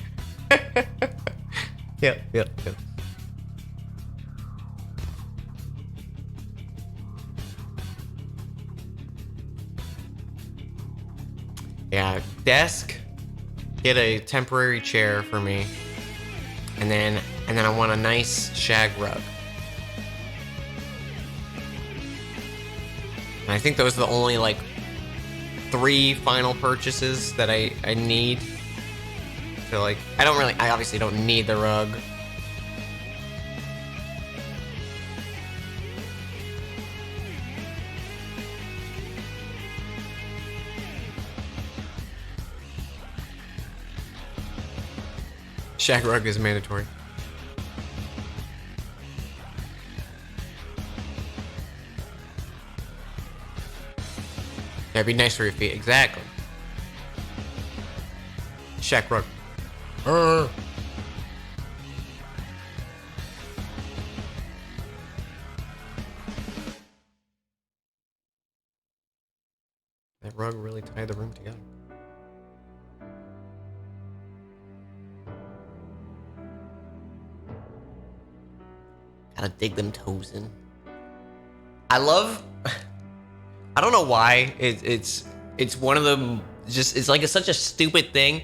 Yep. Yeah, desk. Get a temporary chair for me, and then I want a nice shag rug. And I think those are the only like 3 final purchases that I need. So like, I obviously don't need the rug. Shag rug is mandatory. Yeah, it'd be nice for your feet. Exactly. Shag rug. That rug really tied the room together. Gotta dig them toes in. I don't know why it's one of them. Just it's like it's such a stupid thing,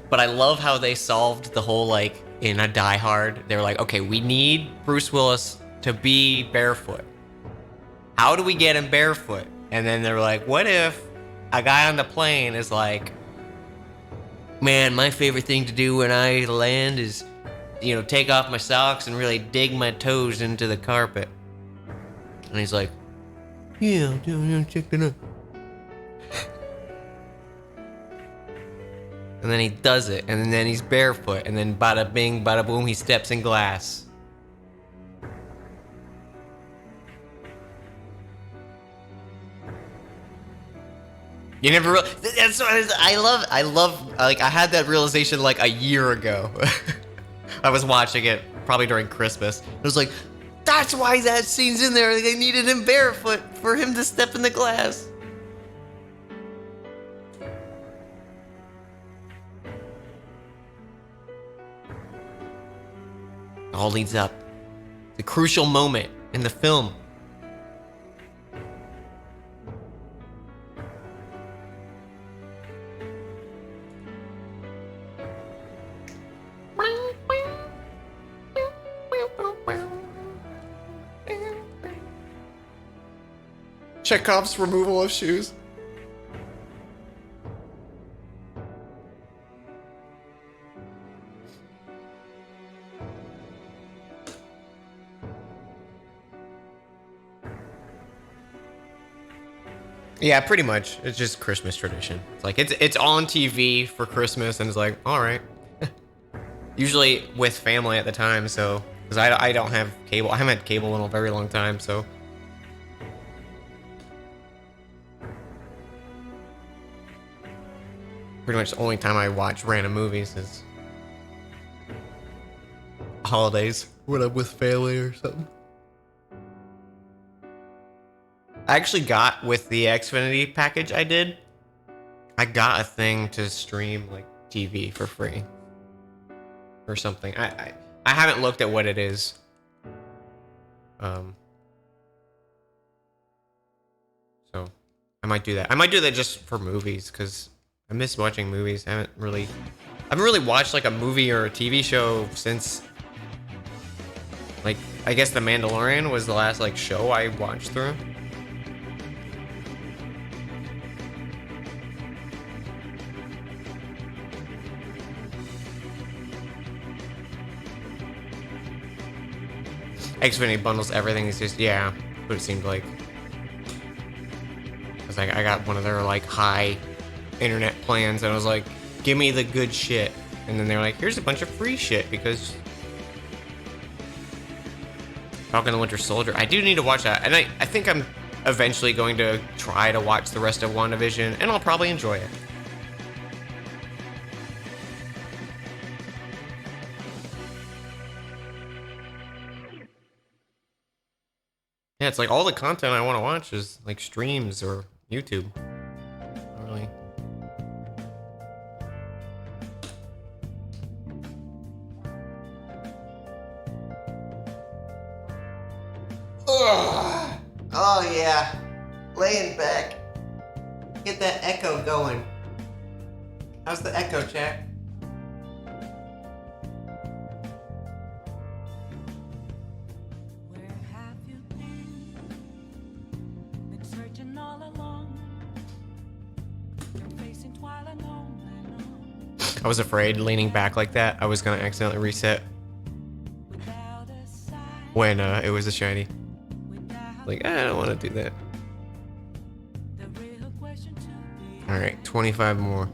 but I love how they solved the whole like in a Die Hard. They were like, okay, we need Bruce Willis to be barefoot. How do we get him barefoot? And then they were like, what if a guy on the plane is like, man, my favorite thing to do when I land is, you know, take off my socks and really dig my toes into the carpet. And he's like, yeah, check that out. and then he does it, and then he's barefoot, and then bada bing, bada boom, he steps in glass. You never that's what I love like I had that realization like a year ago. I was watching it probably during Christmas. It was like, that's why that scene's in there. They needed him barefoot for him to step in the glass. All leads up. The crucial moment in the film. Chekhov's removal of shoes. Yeah, pretty much. It's just Christmas tradition. It's like it's on TV for Christmas, and it's like, all right. Usually with family at the time, so because I don't have cable. I haven't had cable in a very long time, so. Pretty much the only time I watch random movies is holidays when I'm with family or something. I actually got with the Xfinity package I got a thing to stream like TV for free or something. I haven't looked at what it is. So I might do that. I might do that just for movies because I miss watching movies. I haven't really watched like a movie or a TV show since like I guess The Mandalorian was the last like show I watched through. Xfinity bundles everything. It's just yeah, what it seemed like. It's like I got one of their like high internet plans, and I was like, "Give me the good shit." And then they're like, "Here's a bunch of free shit because Falcon the Winter Soldier." I do need to watch that, and I think I'm eventually going to try to watch the rest of WandaVision, and I'll probably enjoy it. Yeah, it's like all the content I want to watch is like streams or YouTube. Not really. Ugh. Oh yeah, laying back. Get that echo going. How's the echo, chat? I was afraid leaning back like that I was gonna accidentally reset when it was a shiny. Like, I don't want to do that. Alright, 25 more.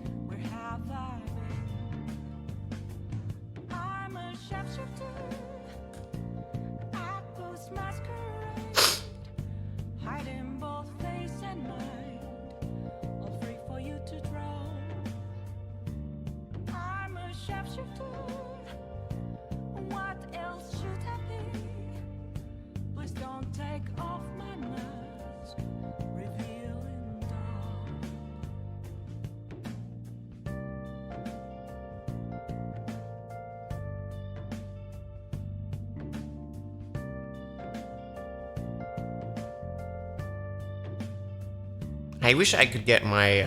I wish I could get my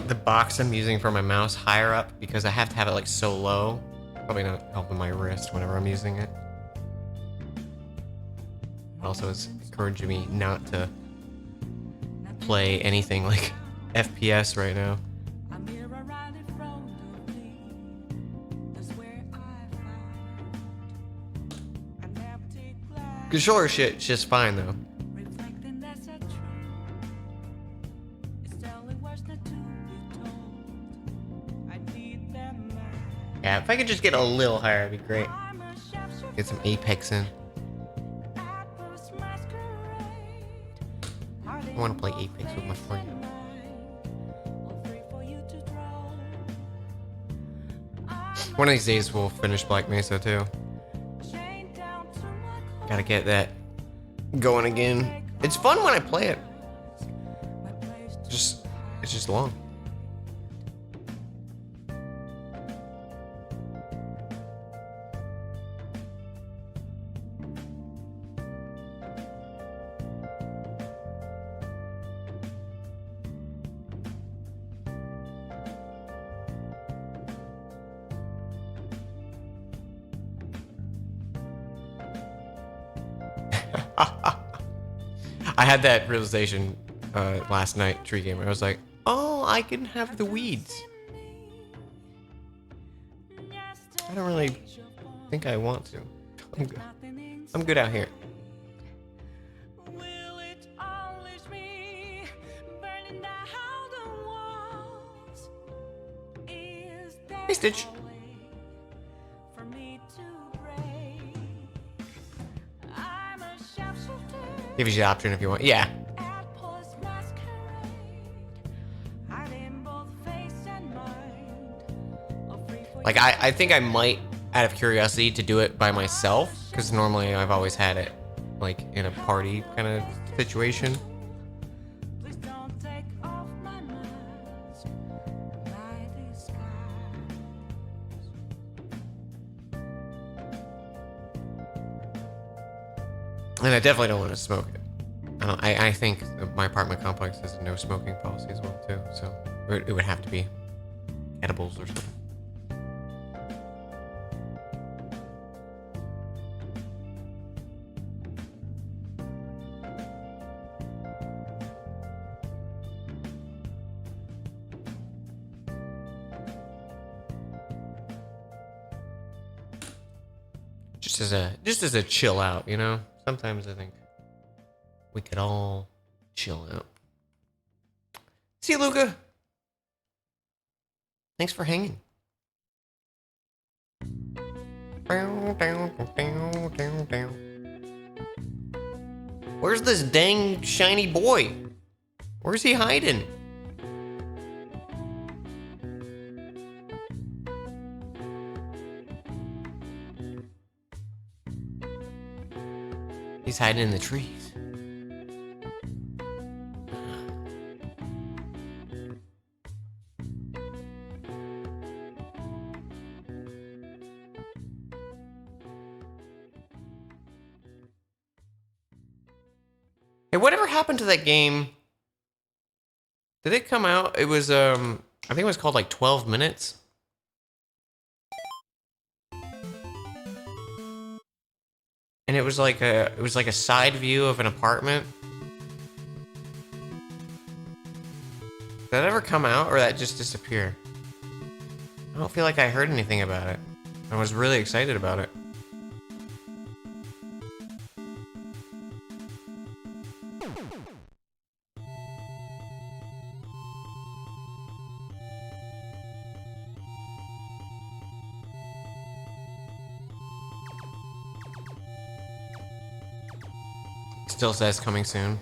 the box I'm using for my mouse higher up because I have to have it like so low. Probably not helping my wrist whenever I'm using it. Also, it's encouraging me not to play anything like FPS right now. Controller shit's just fine though. Yeah, if I could just get a little higher, it'd be great. Get some Apex in. I want to play Apex with my friend. One of these days we'll finish Black Mesa too. Gotta get that going again. It's fun when I play it. It's just long. I had that realization last night, Tree Gamer. I was like, oh, I can have the weeds. I don't really think I want to. I'm good. I'm good out here. Hey, Stitch. Gives you the option if you want. Yeah. Like, I think I might, out of curiosity, to do it by myself, because normally I've always had it, like, in a party kind of situation. And I definitely don't want to smoke it. I think my apartment complex has a no smoking policy as well too, so it would have to be edibles or something. Just as a chill out, you know? Sometimes I think we could all chill out. See you, Luca. Thanks for hanging. Where's this dang shiny boy? Where's he hiding? He's hiding in the trees. Hey, whatever happened to that game? Did it come out? It was I think it was called like 12 Minutes. And it was like a side view of an apartment. Did that ever come out, or that just disappear? I don't feel like I heard anything about it. I was really excited about it. Still says coming soon.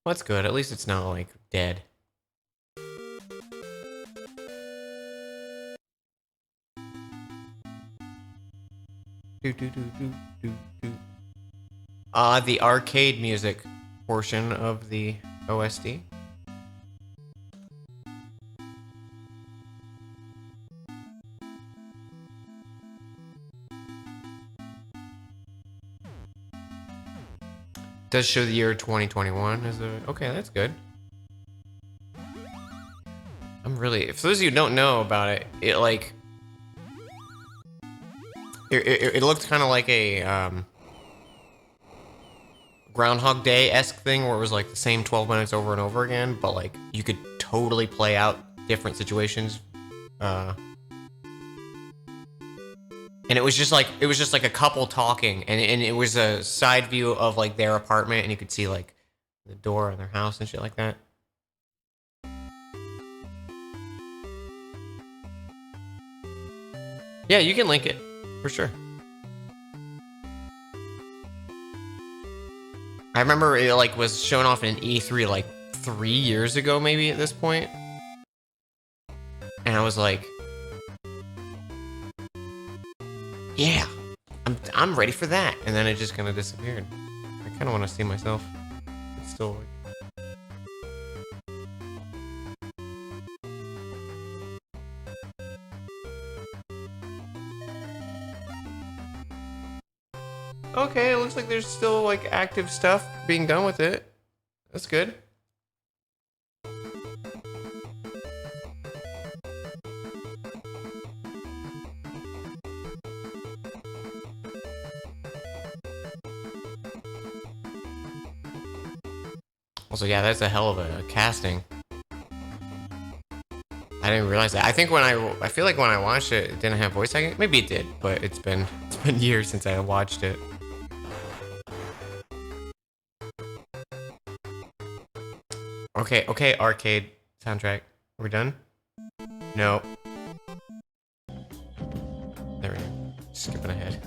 Well, that's good. At least it's not like dead. The arcade music portion of the OSD. Does show the year 2021 as a... Okay, that's good. I'm really... For those of you who don't know about it, it like... It looked kind of like a Groundhog Day-esque thing where it was like the same 12 minutes over and over again, but like you could totally play out different situations. And it was just like a couple talking, and it was a side view of like their apartment, and you could see like the door of their house and shit like that. Yeah, you can link it for sure. I remember it like was shown off in E3 like 3 years ago, maybe at this point, and I was like, yeah, I'm ready for that, and then it just kind of disappeared. I kind of want to see myself. It's still like. Okay, it looks like there's still like active stuff being done with it. That's good. Also, yeah, that's a hell of a casting. I didn't realize that. I think when I feel like when I watched it, it didn't have voice acting. Maybe it did, but it's been years since I watched it. Okay, arcade soundtrack. Are we done? No. There we go. Skipping ahead.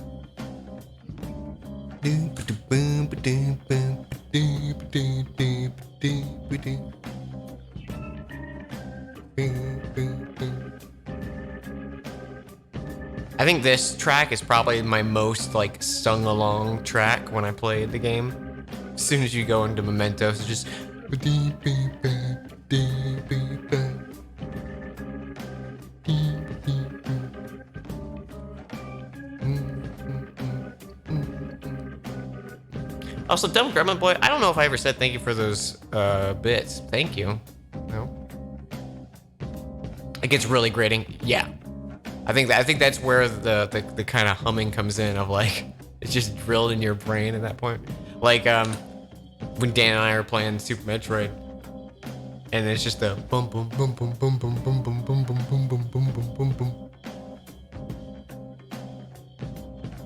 I think this track is probably my most like sung along track when I played the game. As soon as you go into Mementos, it's just. Also, Dumb Gremlin Boy, I don't know if I ever said thank you for those bits. Thank you. No. It gets really grating. Yeah. I think that's where the kind of humming comes in of like it's just drilled in your brain at that point. Like when Dan and I are playing Super Metroid, and it's just the boom boom boom boom boom boom boom boom boom boom boom boom boom boom boom boom.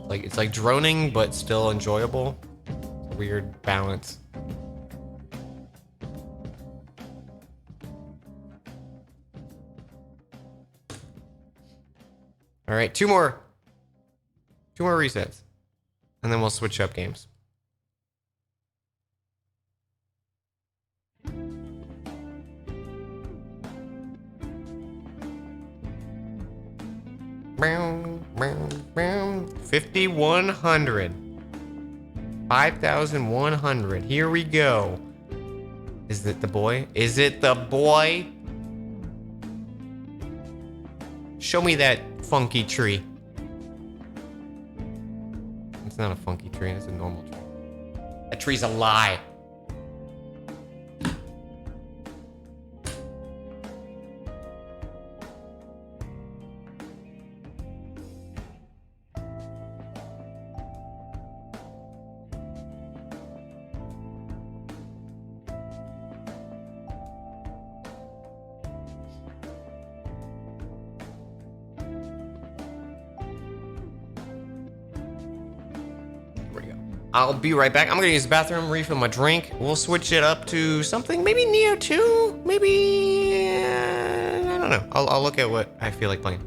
Like it's like droning but still enjoyable. Weird balance. All right, two more resets, and then we'll switch up games. Boom, boom, boom. 5,100. 5,100. Here we go. Is it the boy? Is it the boy? Show me that funky tree. It's not a funky tree, it's a normal tree. That tree's a lie. I'll be right back. I'm gonna use the bathroom, refill my drink. We'll switch it up to something, maybe Neo 2, maybe, I don't know. I'll look at what I feel like playing.